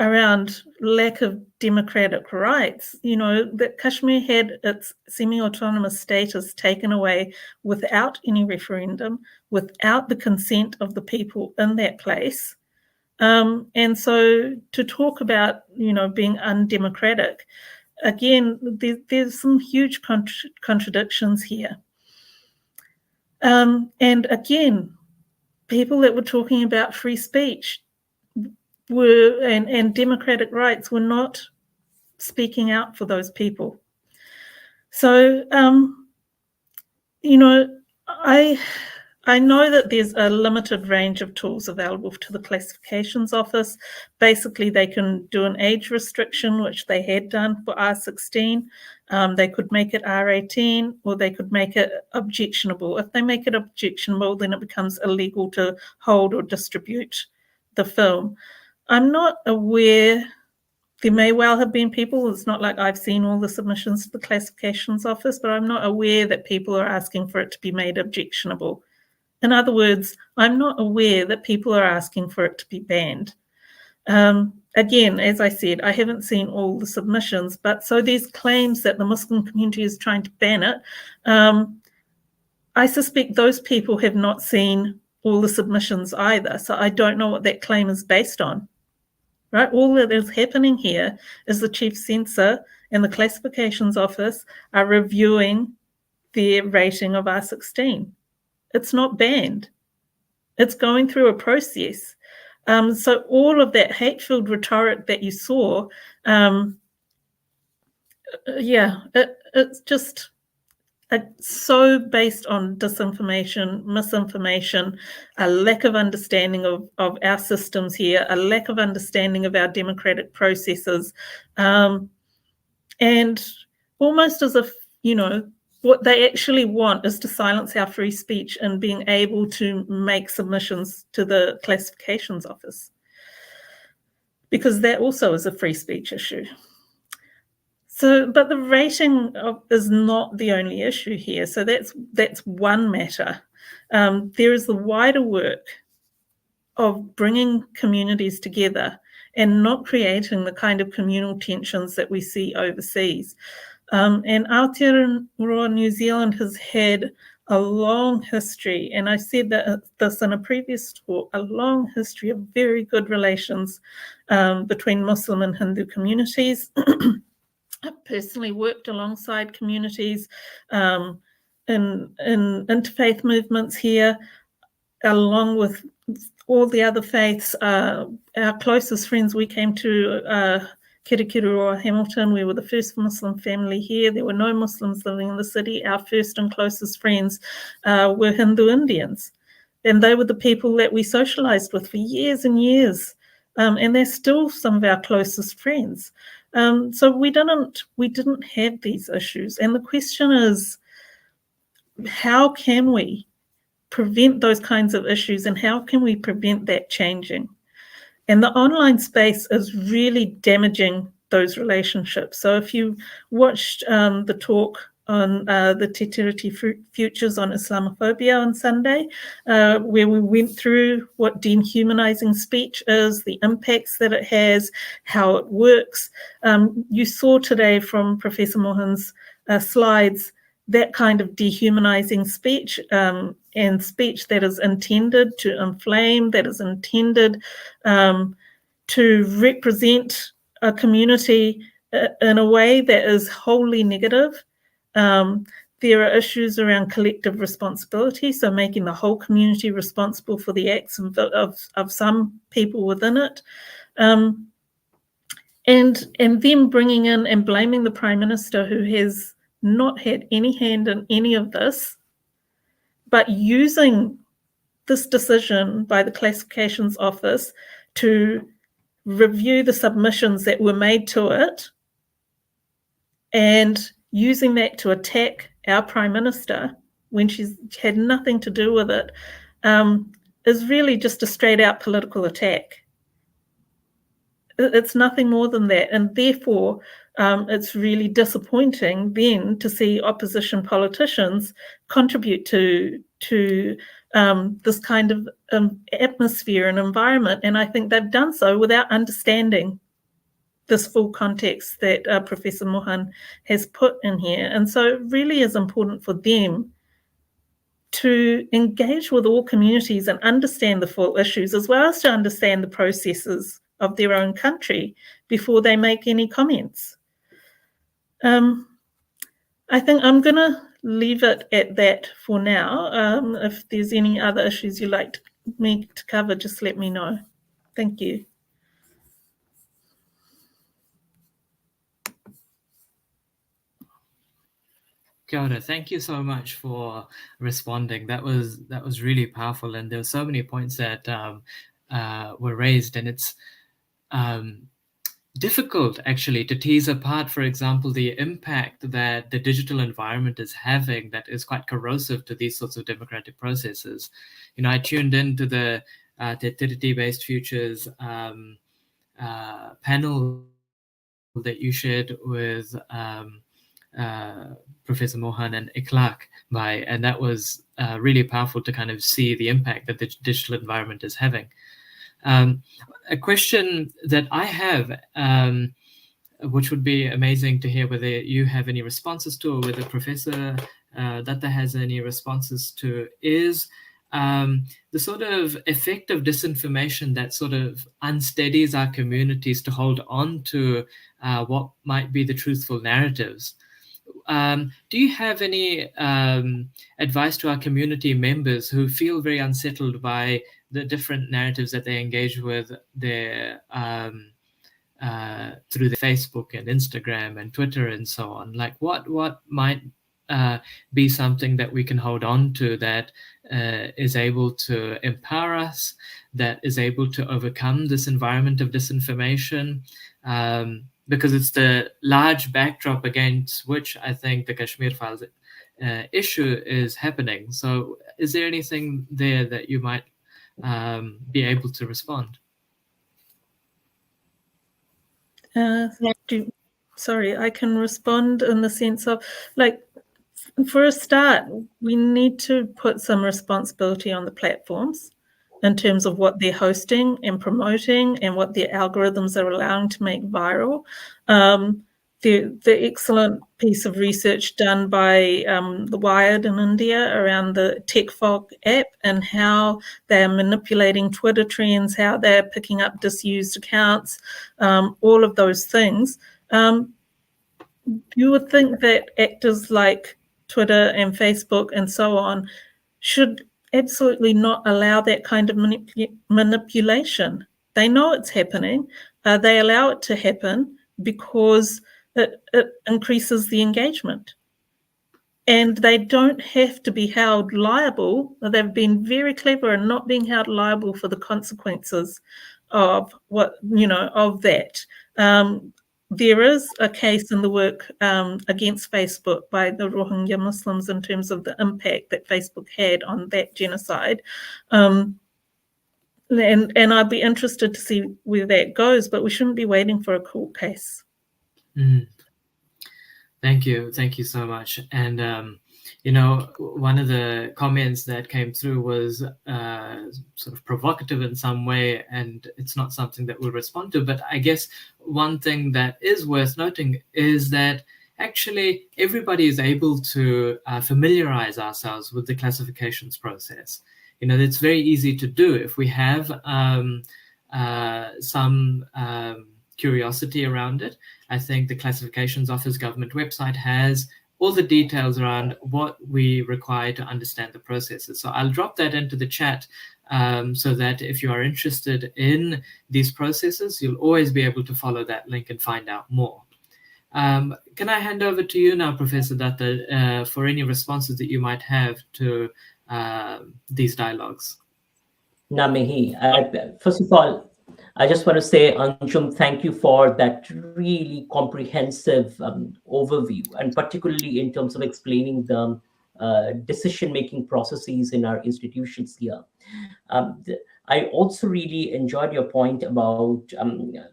around lack of democratic rights, that Kashmir had its semi-autonomous status taken away without any referendum, without the consent of the people in that place. And so to talk about, being undemocratic, again, there's some huge contradictions here. And again, people that were talking about free speech and democratic rights were not speaking out for those people. So, I know that there's a limited range of tools available to the classifications office. Basically, they can do an age restriction, which they had done for R16. They could make it R18, or they could make it objectionable. If they make it objectionable, then it becomes illegal to hold or distribute the film. I'm not aware, there may well have been people, it's not like I've seen all the submissions to the classifications office, but I'm not aware that people are asking for it to be made objectionable. In other words, I'm not aware that people are asking for it to be banned. Again, as I said, I haven't seen all the submissions, but so these claims that the Muslim community is trying to ban it, I suspect those people have not seen all the submissions either, so I don't know what that claim is based on. Right? All that is happening here is the chief censor and the classifications office are reviewing their rating of R16. It's not banned. It's going through a process. So all of that hate-filled rhetoric that you saw, it's just so based on disinformation, misinformation, a lack of understanding of our systems here, a lack of understanding of our democratic processes, and almost as if, what they actually want is to silence our free speech and being able to make submissions to the classifications office. because that also is a free speech issue. So, but the rating is not the only issue here. So that's one matter. There is the wider work of bringing communities together and not creating the kind of communal tensions that we see overseas. And Aotearoa, New Zealand has had a long history, and I said that this in a previous talk, a long history of very good relations between Muslim and Hindu communities. I've personally worked alongside communities in interfaith movements here, along with all the other faiths. Our closest friends, we came to Kirikiriroa, Hamilton. We were the first Muslim family here. There were no Muslims living in the city. Our first and closest friends were Hindu Indians. And they were the people that we socialized with for years and years. And they're still some of our closest friends. So we didn't have these issues. And the question is, how can we prevent those kinds of issues, and how can we prevent that changing? And the online space is really damaging those relationships. So if you watched the talk on the Te Tiriti Futures on Islamophobia on Sunday, where we went through what dehumanizing speech is, the impacts that it has, how it works. You saw today from Professor Mohan's slides that kind of dehumanizing speech, and speech that is intended to inflame, that is intended to represent a community in a way that is wholly negative. There are issues around collective responsibility, so making the whole community responsible for the acts of some people within it. And then bringing in and blaming the Prime Minister, who has not had any hand in any of this, but using this decision by the Classifications Office to review the submissions that were made to it and using that to attack our Prime Minister when she's had nothing to do with it, is really just a straight out political attack. It's nothing more than that. And therefore, it's really disappointing then to see opposition politicians contribute to this kind of atmosphere and environment. And I think they've done so without understanding this full context that Professor Mohan has put in here. And so it really is important for them to engage with all communities and understand the full issues, as well as to understand the processes of their own country before they make any comments. I think I'm going to leave it at that for now. If there's any other issues you'd like me to cover, just let me know. Thank you. Kia ora. Thank you so much for responding. That was really powerful, and there were so many points that were raised, and it's difficult actually to tease apart, for example, the impact that the digital environment is having that is quite corrosive to these sorts of democratic processes. You know, I tuned into the Te Tiriti-based futures panel that you shared with Professor Mohan and Ikhlaq and that was really powerful to kind of see the impact that the digital environment is having. A question that I have, which would be amazing to hear whether you have any responses to, or whether Professor Dutta has any responses to, is the sort of effect of disinformation that sort of unsteadies our communities to hold on to what might be the truthful narratives. Do you have any advice to our community members who feel very unsettled by the different narratives that they engage with their through the Facebook and Instagram and Twitter and so on? Like, what might be something that we can hold on to that is able to empower us, that is able to overcome this environment of disinformation? Because it's the large backdrop against which I think the Kashmir Files issue is happening. So is there anything there that you might be able to respond? Sorry, I can respond in the sense of, like, for a start, we need to put some responsibility on the platforms in terms of what they're hosting and promoting and what their algorithms are allowing to make viral. The excellent piece of research done by The Wired in India around the Tech Fog app and how they're manipulating Twitter trends, how they're picking up disused accounts, all of those things. You would think that actors like Twitter and Facebook and so on should absolutely not allow that kind of manipulation. They know it's happening. They allow it to happen because it increases the engagement. And they don't have to be held liable. They've been very clever in not being held liable for the consequences of of that. There is a case in the work against Facebook by the Rohingya Muslims in terms of the impact that Facebook had on that genocide. And I'd be interested to see where that goes, but we shouldn't be waiting for a court case. Thank you so much. And one of the comments that came through was sort of provocative in some way, and it's not something that we'll respond to. But I guess one thing that is worth noting is that actually everybody is able to familiarize ourselves with the classifications process. It's very easy to do if we have some curiosity around it. I think the Classifications Office government website has all the details around what we require to understand the processes. So I'll drop that into the chat so that if you are interested in these processes, you'll always be able to follow that link and find out more. Can I hand over to you now, Professor Dutta, for any responses that you might have to these dialogues? Namehi, first of all, I just want to say, Anjum, thank you for that really comprehensive overview, and particularly in terms of explaining the decision-making processes in our institutions here. I also really enjoyed your point about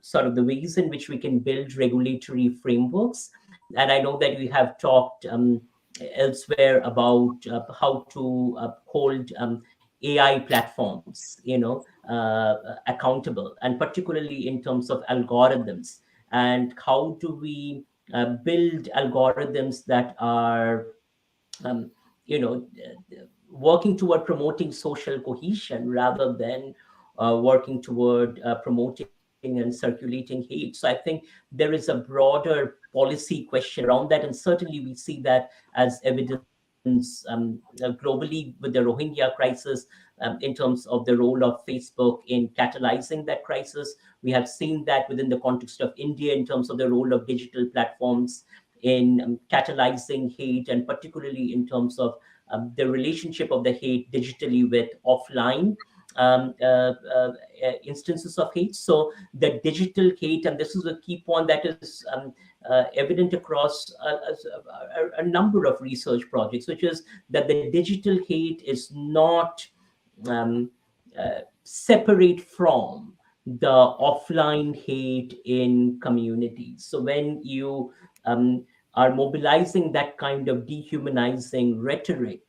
sort of the ways in which we can build regulatory frameworks. And I know that we have talked elsewhere about how to hold AI platforms, accountable, and particularly in terms of algorithms, and how do we build algorithms that are, working toward promoting social cohesion rather than working toward promoting and circulating hate. So I think there is a broader policy question around that, and certainly we see that as evidence globally with the Rohingya crisis, in terms of the role of Facebook in catalyzing that crisis. We have seen that within the context of India in terms of the role of digital platforms in catalyzing hate, and particularly in terms of the relationship of the hate digitally with offline instances of hate. So the digital hate, and this is a key point that is evident across a number of research projects, which is that the digital hate is not separate from the offline hate in communities. So when you are mobilizing that kind of dehumanizing rhetoric,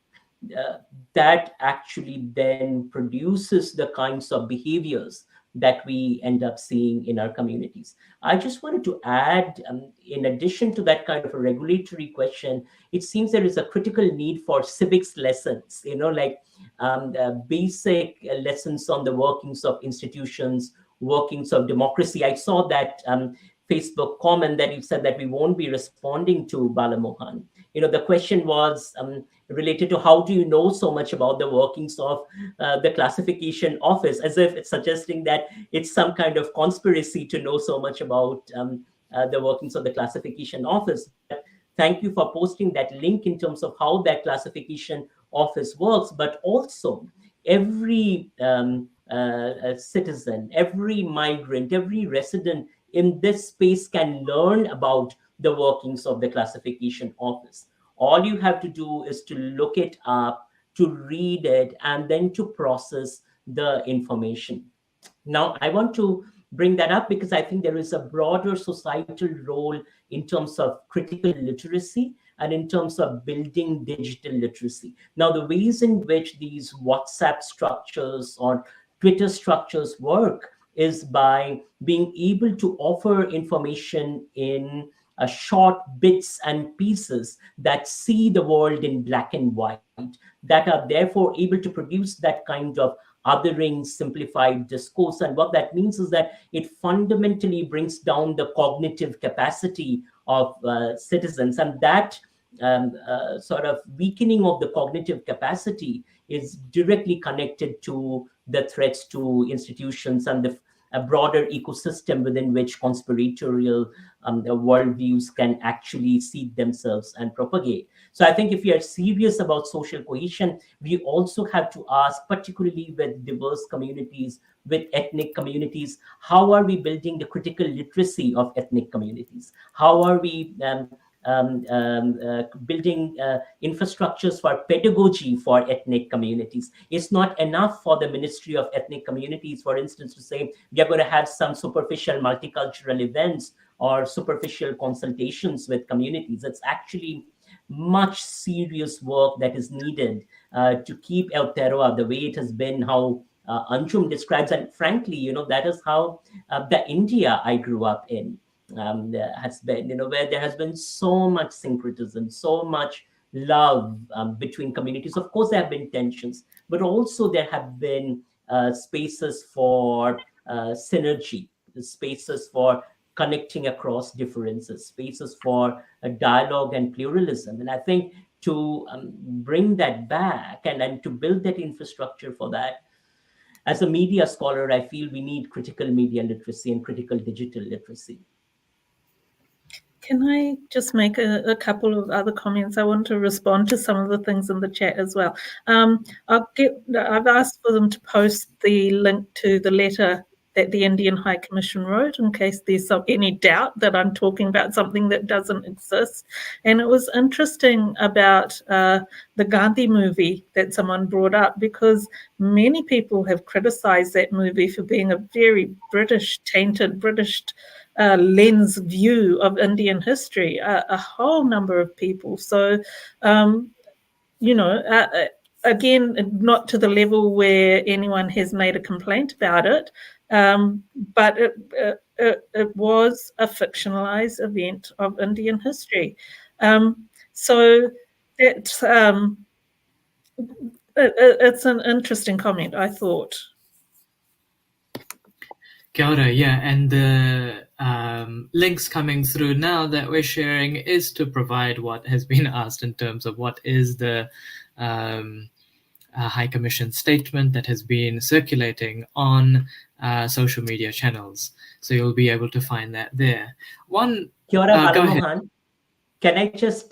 that actually then produces the kinds of behaviors that we end up seeing in our communities. I just wanted to add, in addition to that kind of a regulatory question, it seems there is a critical need for civics lessons, like basic lessons on the workings of institutions, workings of democracy. I saw that Facebook comment that you said that we won't be responding to, Balamohan. The question was related to how do you know so much about the workings of the classification office, as if it's suggesting that it's some kind of conspiracy to know so much about the workings of the classification office. But thank you for posting that link in terms of how that classification office works, but also every citizen, every migrant, every resident in this space can learn about the workings of the classification office. All you have to do is to look it up, to read it, and then to process the information. Now, I want to bring that up because I think there is a broader societal role in terms of critical literacy and in terms of building digital literacy. Now, the ways in which these WhatsApp structures or Twitter structures work is by being able to offer information in short bits and pieces that see the world in black and white, that are therefore able to produce that kind of othering simplified discourse. And what that means is that it fundamentally brings down the cognitive capacity of citizens, and that sort of weakening of the cognitive capacity is directly connected to the threats to institutions and a broader ecosystem within which conspiratorial worldviews can actually seed themselves and propagate. So I think if we are serious about social cohesion, we also have to ask, particularly with diverse communities, with ethnic communities, how are we building the critical literacy of ethnic communities? How are we building infrastructures for pedagogy for ethnic communities? It's not enough for the Ministry of Ethnic Communities, for instance, to say we are going to have some superficial multicultural events or superficial consultations with communities. It's actually much serious work that is needed to keep Aotearoa the way it has been, how Anjum describes. And frankly, that is how the India I grew up in has been, where there has been so much syncretism, so much love between communities. Of course, there have been tensions, but also there have been spaces for synergy, spaces for connecting across differences, spaces for dialogue and pluralism. And I think to bring that back and to build that infrastructure for that, as a media scholar, I feel we need critical media literacy and critical digital literacy. Can I just make a couple of other comments? I want to respond to some of the things in the chat as well. I've asked for them to post the link to the letter that the Indian High Commission wrote, in case there's any doubt that I'm talking about something that doesn't exist. And it was interesting about the Gandhi movie that someone brought up, because many people have criticized that movie for being a very tainted British lens view of Indian history, a whole number of people. So, again, not to the level where anyone has made a complaint about it, but it was a fictionalized event of Indian history. So it's an interesting comment, I thought. Kia ora, yeah, and the links coming through now that we're sharing is to provide what has been asked in terms of what is the High Commission statement that has been circulating on social media channels. So you'll be able to find that there. Kia ora, Mohan. Can I just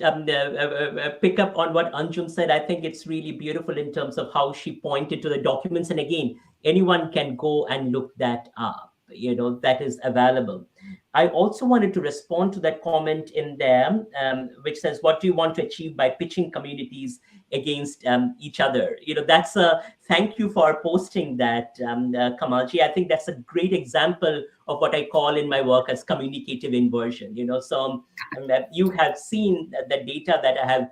pick up on what Anjum said? I think it's really beautiful in terms of how she pointed to the documents. And again, anyone can go and look that up, that is available. I also wanted to respond to that comment in there, which says, what do you want to achieve by pitching communities against each other? That's a thank you for posting that, Kamalji. I think that's a great example of what I call in my work as communicative inversion. So you have seen the data that I have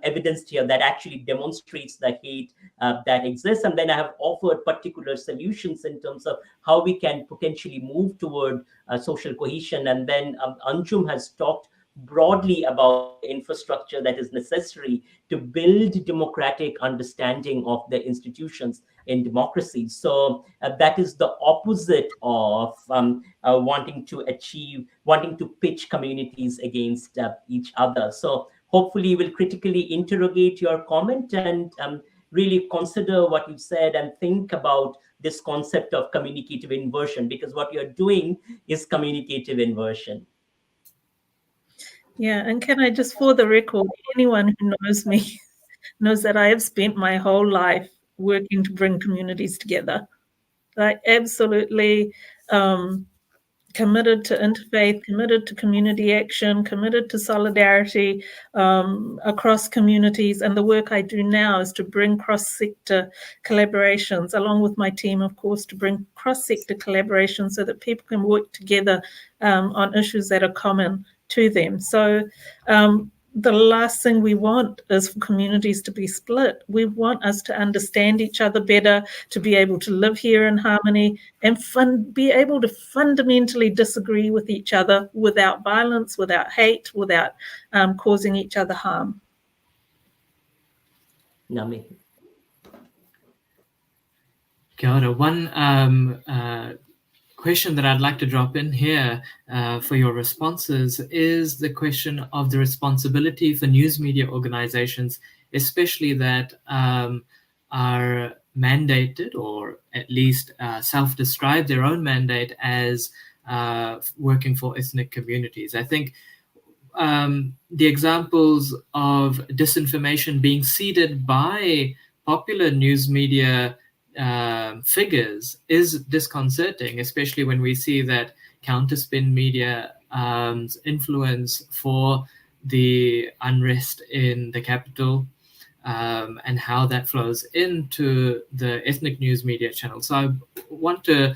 evidenced here that actually demonstrates the hate that exists. And then I have offered particular solutions in terms of how we can potentially move toward social cohesion. And then Anjum has talked broadly about the infrastructure that is necessary to build democratic understanding of the institutions in democracy. So that is the opposite of wanting to pitch communities against each other. So hopefully we'll critically interrogate your comment and really consider what you said and think about this concept of communicative inversion, because what you're doing is communicative inversion. Yeah, and can I just, for the record, anyone who knows me knows that I have spent my whole life working to bring communities together. I absolutely committed to interfaith, committed to community action, committed to solidarity across communities. And the work I do now is to bring cross-sector collaborations, along with my team, of course, to bring cross-sector collaborations so that people can work together on issues that are common to them. So the last thing we want is for communities to be split. We want us to understand each other better, to be able to live here in harmony, and be able to fundamentally disagree with each other without violence, without hate, without causing each other harm. Nami. Kia ora. One question that I'd like to drop in here for your responses is the question of the responsibility for news media organizations, especially that are mandated or at least self-describe their own mandate as working for ethnic communities. I think the examples of disinformation being seeded by popular news media figures is disconcerting, especially when we see that counterspin media influence for the unrest in the capital and how that flows into the ethnic news media channel. So I want to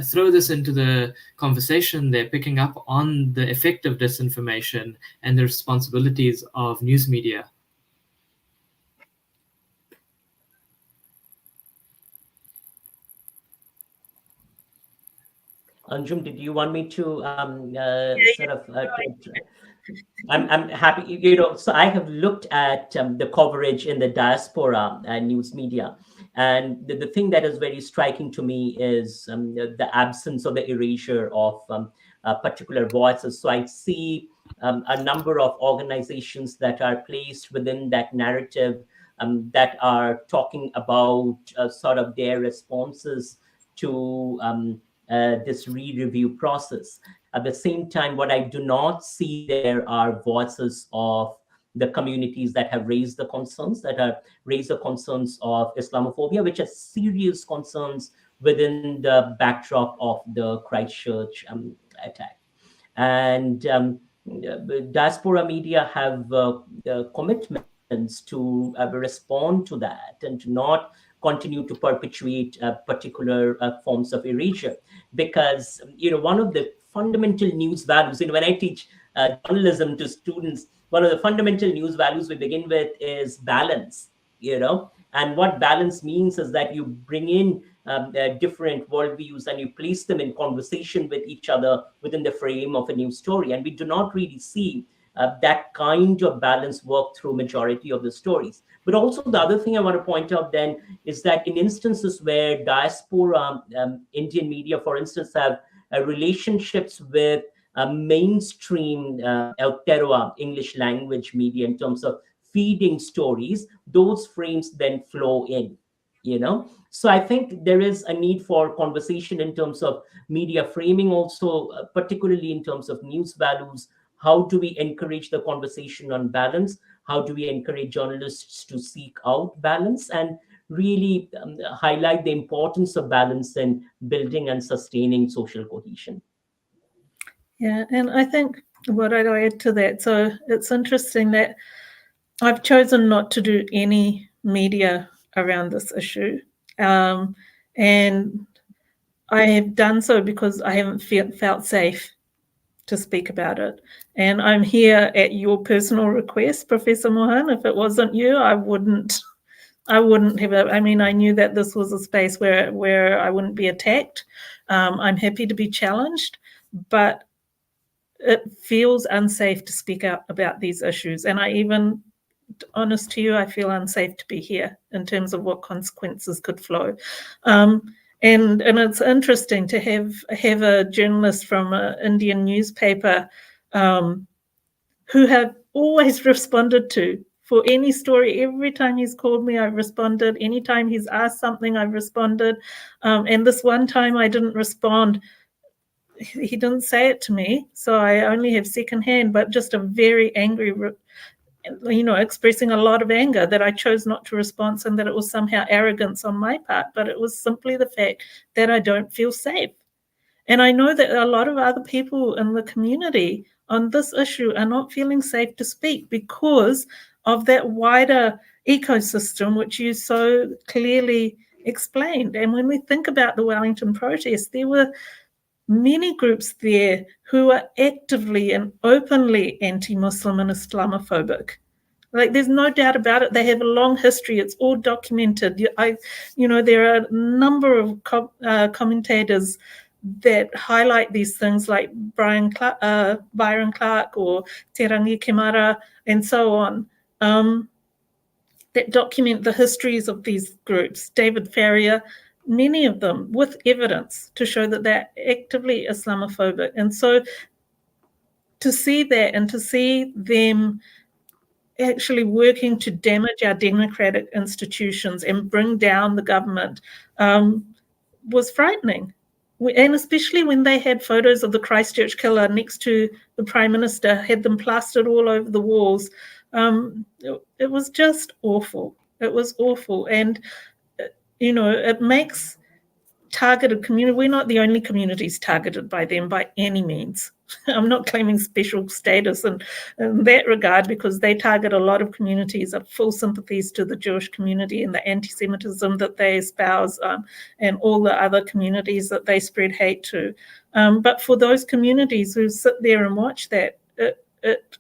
throw this into the conversation there, picking up on the effect of disinformation and the responsibilities of news media. Anjum, did you want me to sort of? I'm happy, so I have looked at the coverage in the diaspora news media. And the thing that is very striking to me is the absence or the erasure of particular voices. So I see a number of organizations that are placed within that narrative that are talking about sort of their responses to this re-review process. At the same time, what I do not see there are voices of the communities that have raised the concerns, that have raised the concerns of Islamophobia, which are serious concerns within the backdrop of the Christchurch attack. And diaspora media have commitments to respond to that and to not continue to perpetuate particular forms of erasure. Because, one of the fundamental news values, when I teach journalism to students, one of the fundamental news values we begin with is balance, and what balance means is that you bring in different worldviews and you place them in conversation with each other within the frame of a news story. And we do not really see that kind of balance work through majority of the stories. But also the other thing I want to point out then is that in instances where diaspora Indian media, for instance, have relationships with mainstream Aotearoa English language media in terms of feeding stories, those frames then flow in, So I think there is a need for conversation in terms of media framing also, particularly in terms of news values. How do we encourage the conversation on balance? How do we encourage journalists to seek out balance and really highlight the importance of balance in building and sustaining social cohesion? Yeah, and I think what I'd add to that, so it's interesting that I've chosen not to do any media around this issue. And I have done so because I haven't felt safe to speak about it. And I'm here at your personal request, Professor Mohan. If it wasn't you, I wouldn't have. I mean, I knew that this was a space where I wouldn't be attacked. I'm happy to be challenged, but it feels unsafe to speak out about these issues. And honest to you, I feel unsafe to be here in terms of what consequences could flow. And it's interesting to have a journalist from an Indian newspaper who have always responded to for any story. Every time he's called me, I've responded. Anytime he's asked something, I've responded. And this one time I didn't respond. He didn't say it to me, so I only have secondhand, but just a very angry, expressing a lot of anger that I chose not to respond and that it was somehow arrogance on my part, but it was simply the fact that I don't feel safe. And I know that a lot of other people in the community on this issue are not feeling safe to speak because of that wider ecosystem, which you so clearly explained. And when we think about the Wellington protests, there were many groups there who are actively and openly anti-Muslim and Islamophobic. Like, there's no doubt about it. They have a long history. It's all documented. There are a number of commentators that highlight these things, like Byron Clark or Te Rangi Kemara and so on, that document the histories of these groups. David Farrier, many of them with evidence to show that they're actively Islamophobic. And so to see that and to see them actually working to damage our democratic institutions and bring down the government was frightening. And especially when they had photos of the Christchurch killer next to the Prime Minister, had them plastered all over the walls. It was just awful. It was awful. And, it makes targeted community. We're not the only communities targeted by them by any means. I'm not claiming special status in that regard, because they target a lot of communities of full sympathies to the Jewish community and the anti-Semitism that they espouse, and all the other communities that they spread hate to. But for those communities who sit there and watch that, it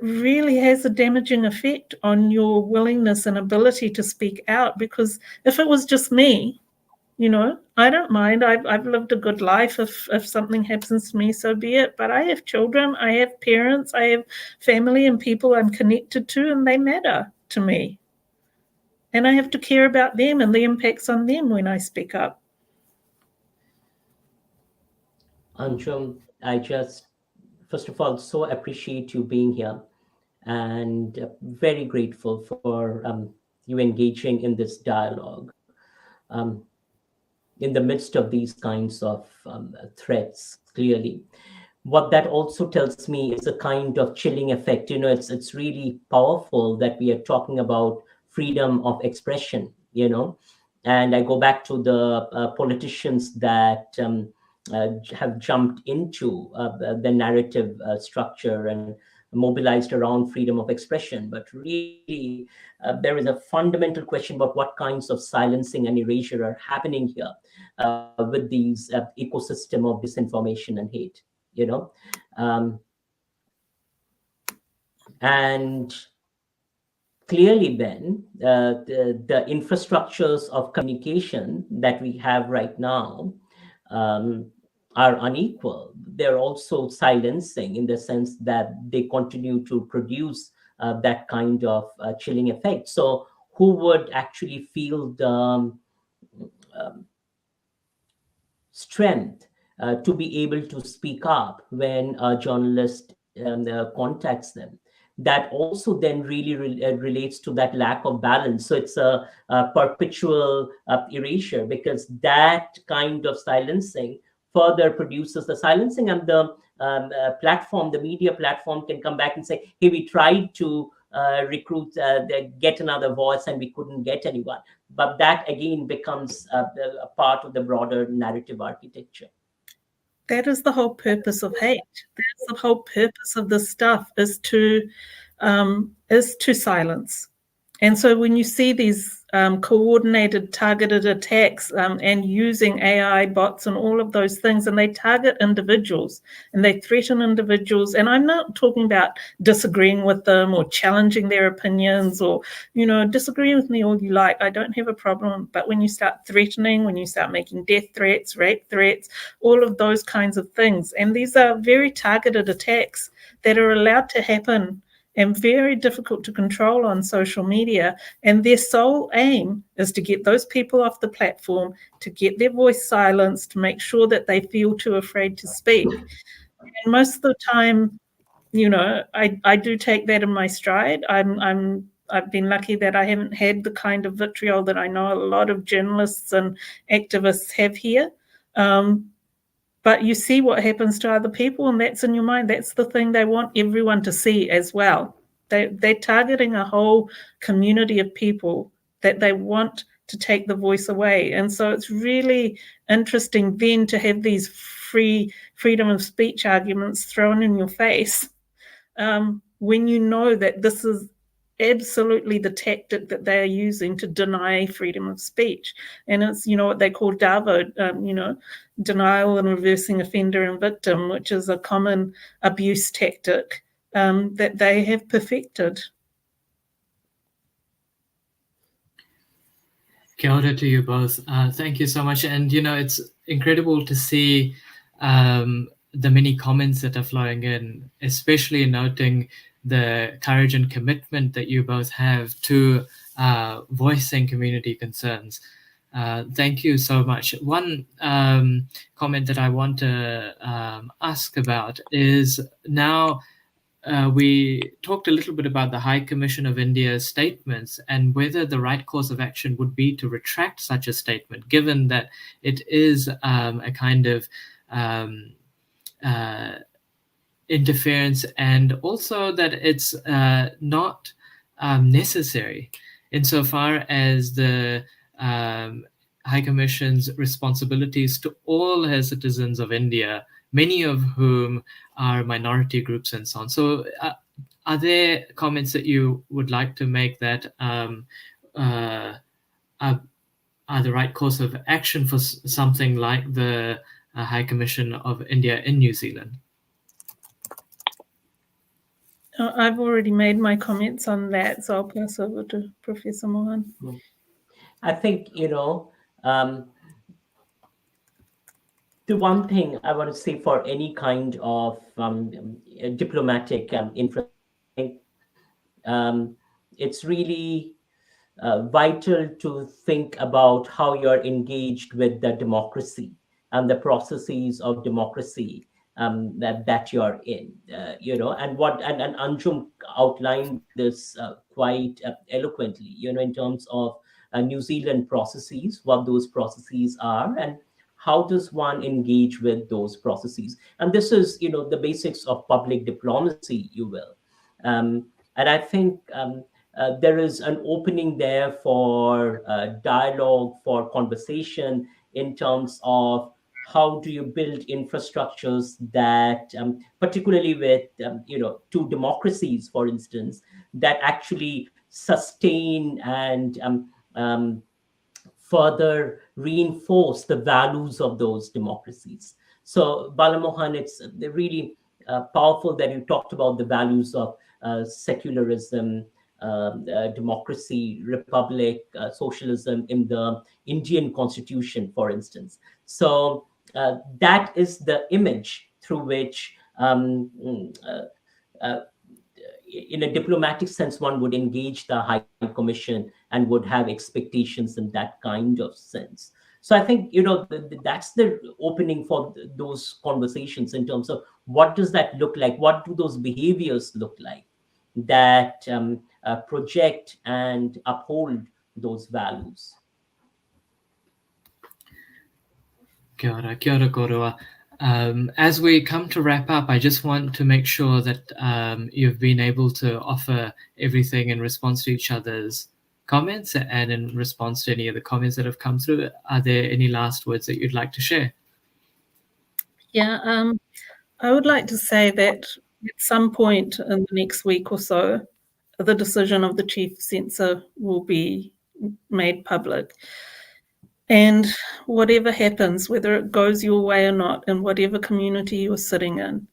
really has a damaging effect on your willingness and ability to speak out. Because if it was just me, I don't mind. I've lived a good life. If something happens to me, so be it. But I have children, I have parents, I have family and people I'm connected to, and they matter to me. And I have to care about them and the impacts on them when I speak up. Anjum, I just, first of all, so appreciate you being here, and very grateful for you engaging in this dialogue. In the midst of these kinds of threats, clearly. What that also tells me is a kind of chilling effect. It's really powerful that we are talking about freedom of expression, and I go back to the politicians that have jumped into the narrative structure and mobilized around freedom of expression. But really, there is a fundamental question about what kinds of silencing and erasure are happening here with these ecosystem of disinformation and hate, and clearly then the infrastructures of communication that we have right now are unequal. They're also silencing, in the sense that they continue to produce that kind of chilling effect. So who would actually feel the strength to be able to speak up when a journalist contacts them? That also then really relates to that lack of balance. So it's a perpetual erasure, because that kind of silencing further produces the silencing, and the platform, the media platform, can come back and say, hey, we tried to recruit, get another voice, and we couldn't get anyone. But that again becomes a part of the broader narrative architecture. That is the whole purpose of hate. That's the whole purpose of this stuff, is to silence. And so when you see these coordinated, targeted attacks and using AI bots and all of those things, and they target individuals and they threaten individuals. And I'm not talking about disagreeing with them or challenging their opinions, or, disagree with me all you like. I don't have a problem. But when you start threatening, when you start making death threats, rape threats, all of those kinds of things, and these are very targeted attacks that are allowed to happen and very difficult to control on social media. And their sole aim is to get those people off the platform, to get their voice silenced, to make sure that they feel too afraid to speak. And most of the time, I do take that in my stride. I've been lucky that I haven't had the kind of vitriol that I know a lot of journalists and activists have here. But you see what happens to other people, and that's in your mind. That's the thing they want everyone to see as well. They're targeting a whole community of people that they want to take the voice away. And so it's really interesting then to have these freedom of speech arguments thrown in your face when you know that this is absolutely the tactic that they are using to deny freedom of speech. And it's, what they call DAVO, denial and reversing offender and victim, which is a common abuse tactic that they have perfected. Kia ora to you both. Thank you so much. And, it's incredible to see the many comments that are flowing in, especially noting the courage and commitment that you both have to voicing community concerns. Thank you so much. One comment that I want to ask about is now we talked a little bit about the High Commission of India's statements and whether the right course of action would be to retract such a statement, given that it is a kind of interference, and also that it's not necessary insofar as the High Commission's responsibilities to all her citizens of India, many of whom are minority groups and so on. So are there comments that you would like to make that are the right course of action for something like the High Commission of India in New Zealand? I've already made my comments on that, so I'll pass over to Professor Mohan. I think, the one thing I want to say for any kind of diplomatic infrastructure, it's really vital to think about how you're engaged with the democracy and the processes of democracy that you're in, and Anjum outlined this quite eloquently, in terms of New Zealand processes, what those processes are, and how does one engage with those processes. And this is, the basics of public diplomacy, you will. And I think there is an opening there for dialogue, for conversation in terms of how do you build infrastructures that, particularly with, two democracies, for instance, that actually sustain and further reinforce the values of those democracies. So, Balamohan, it's really powerful that you talked about the values of secularism, democracy, republic, socialism in the Indian constitution, for instance. So that is the image through which, in a diplomatic sense, one would engage the High Commission and would have expectations in that kind of sense. So I think, that's the opening for those conversations in terms of what does that look like? What do those behaviors look like that project and uphold those values? Kia ora koroa. As we come to wrap up, I just want to make sure that you've been able to offer everything in response to each other's comments and in response to any of the comments that have come through. Are there any last words that you'd like to share? Yeah, I would like to say that at some point in the next week or so, the decision of the chief censor will be made public. And whatever happens, whether it goes your way or not, in whatever community you're sitting in,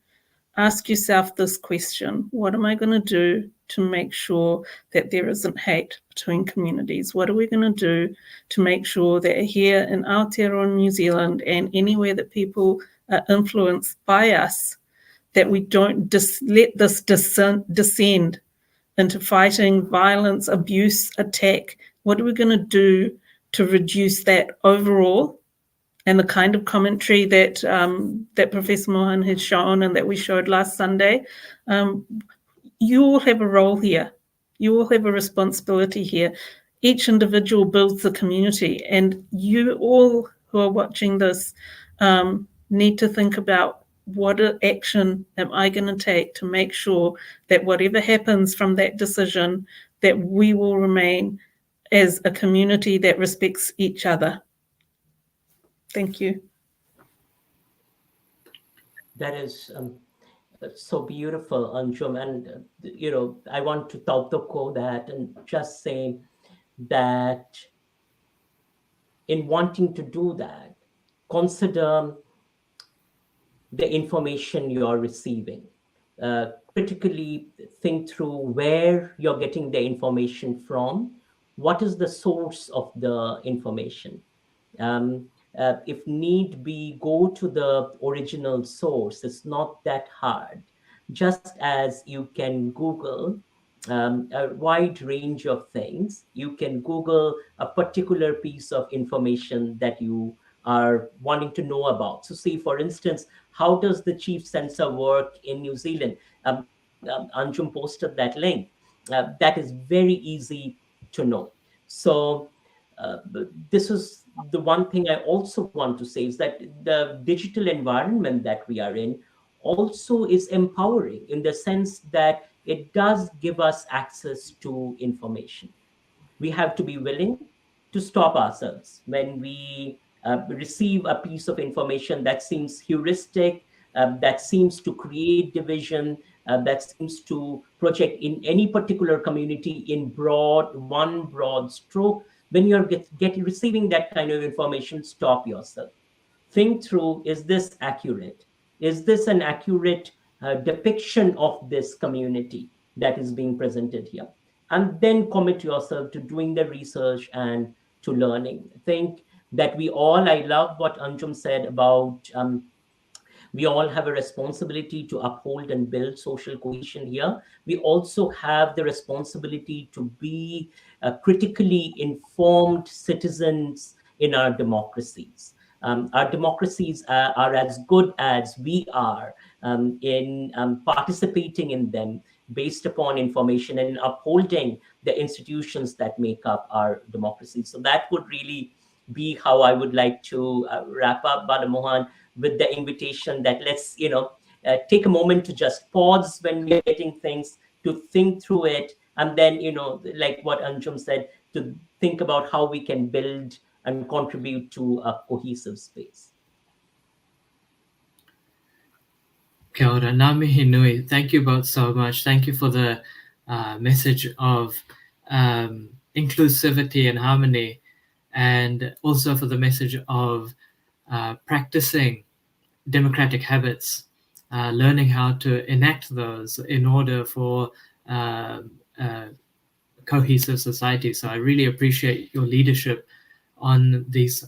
ask yourself this question: what am I going to do to make sure that there isn't hate between communities? What are we going to do to make sure that here in Aotearoa, New Zealand, and anywhere that people are influenced by us, that we don't let this descend into fighting, violence, abuse, attack? What are we going to do to reduce that overall? And the kind of commentary that that Professor Mohan has shown and that we showed last Sunday, you all have a role here. You all have a responsibility here. Each individual builds the community, and you all who are watching this need to think about what action am I going to take to make sure that whatever happens from that decision, that we will remain as a community that respects each other. Thank you. That is so beautiful, Anjum. And, I want to tautoko that and just say that in wanting to do that, consider the information you're receiving. Critically think through where you're getting the information from. What is the source of the information? If need be, go to the original source. It's not that hard. Just as you can Google a wide range of things, you can Google a particular piece of information that you are wanting to know about. So, say, for instance, how does the chief censor work in New Zealand? Anjum posted that link. That is very easy to know. So, this is the one thing I also want to say is that the digital environment that we are in also is empowering in the sense that it does give us access to information. We have to be willing to stop ourselves when we receive a piece of information that seems heuristic, that seems to create division, that seems to project in any particular community in one broad stroke. When you're receiving that kind of information, stop yourself. Think through, is this accurate? Is this an accurate depiction of this community that is being presented here? And then commit yourself to doing the research and to learning. I think that I love what Anjum said about we all have a responsibility to uphold and build social cohesion here. We also have the responsibility to be critically informed citizens in our democracies. Our democracies are as good as we are in participating in them based upon information and upholding the institutions that make up our democracy. So that would really be how I would like to wrap up, Bala Mohan, with the invitation that let's take a moment to just pause when we're getting things, to think through it, and then like what Anjum said, to think about how we can build and contribute to a cohesive space. Kia ora, ngā mihi nui. Thank you both so much. Thank you for the message of inclusivity and harmony, and also for the message of practicing democratic habits, learning how to enact those in order for cohesive society. So I really appreciate your leadership on these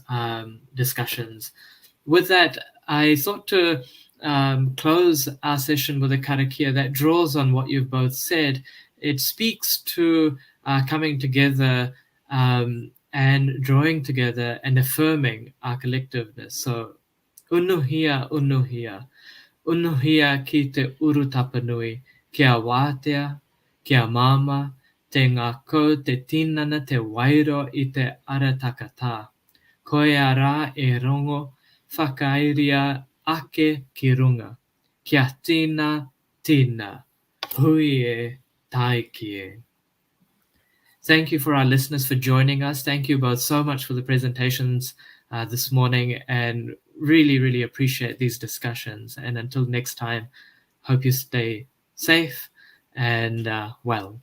discussions. With that, I thought to close our session with a karakia that draws on what you've both said. It speaks to coming together and drawing together and affirming our collectiveness. So, unuhia, unuhia. Unuhia ki te uru tapanui, kia wātea, kia mama, te ngako te tinana te wairo I te aratakata. Koe a rā e rongo, whakairia ake ki runga. Kia tina, tina. Hui e, taiki e. Thank you for our listeners for joining us. Thank you both so much for the presentations this morning, and really, really appreciate these discussions. And until next time, hope you stay safe and well.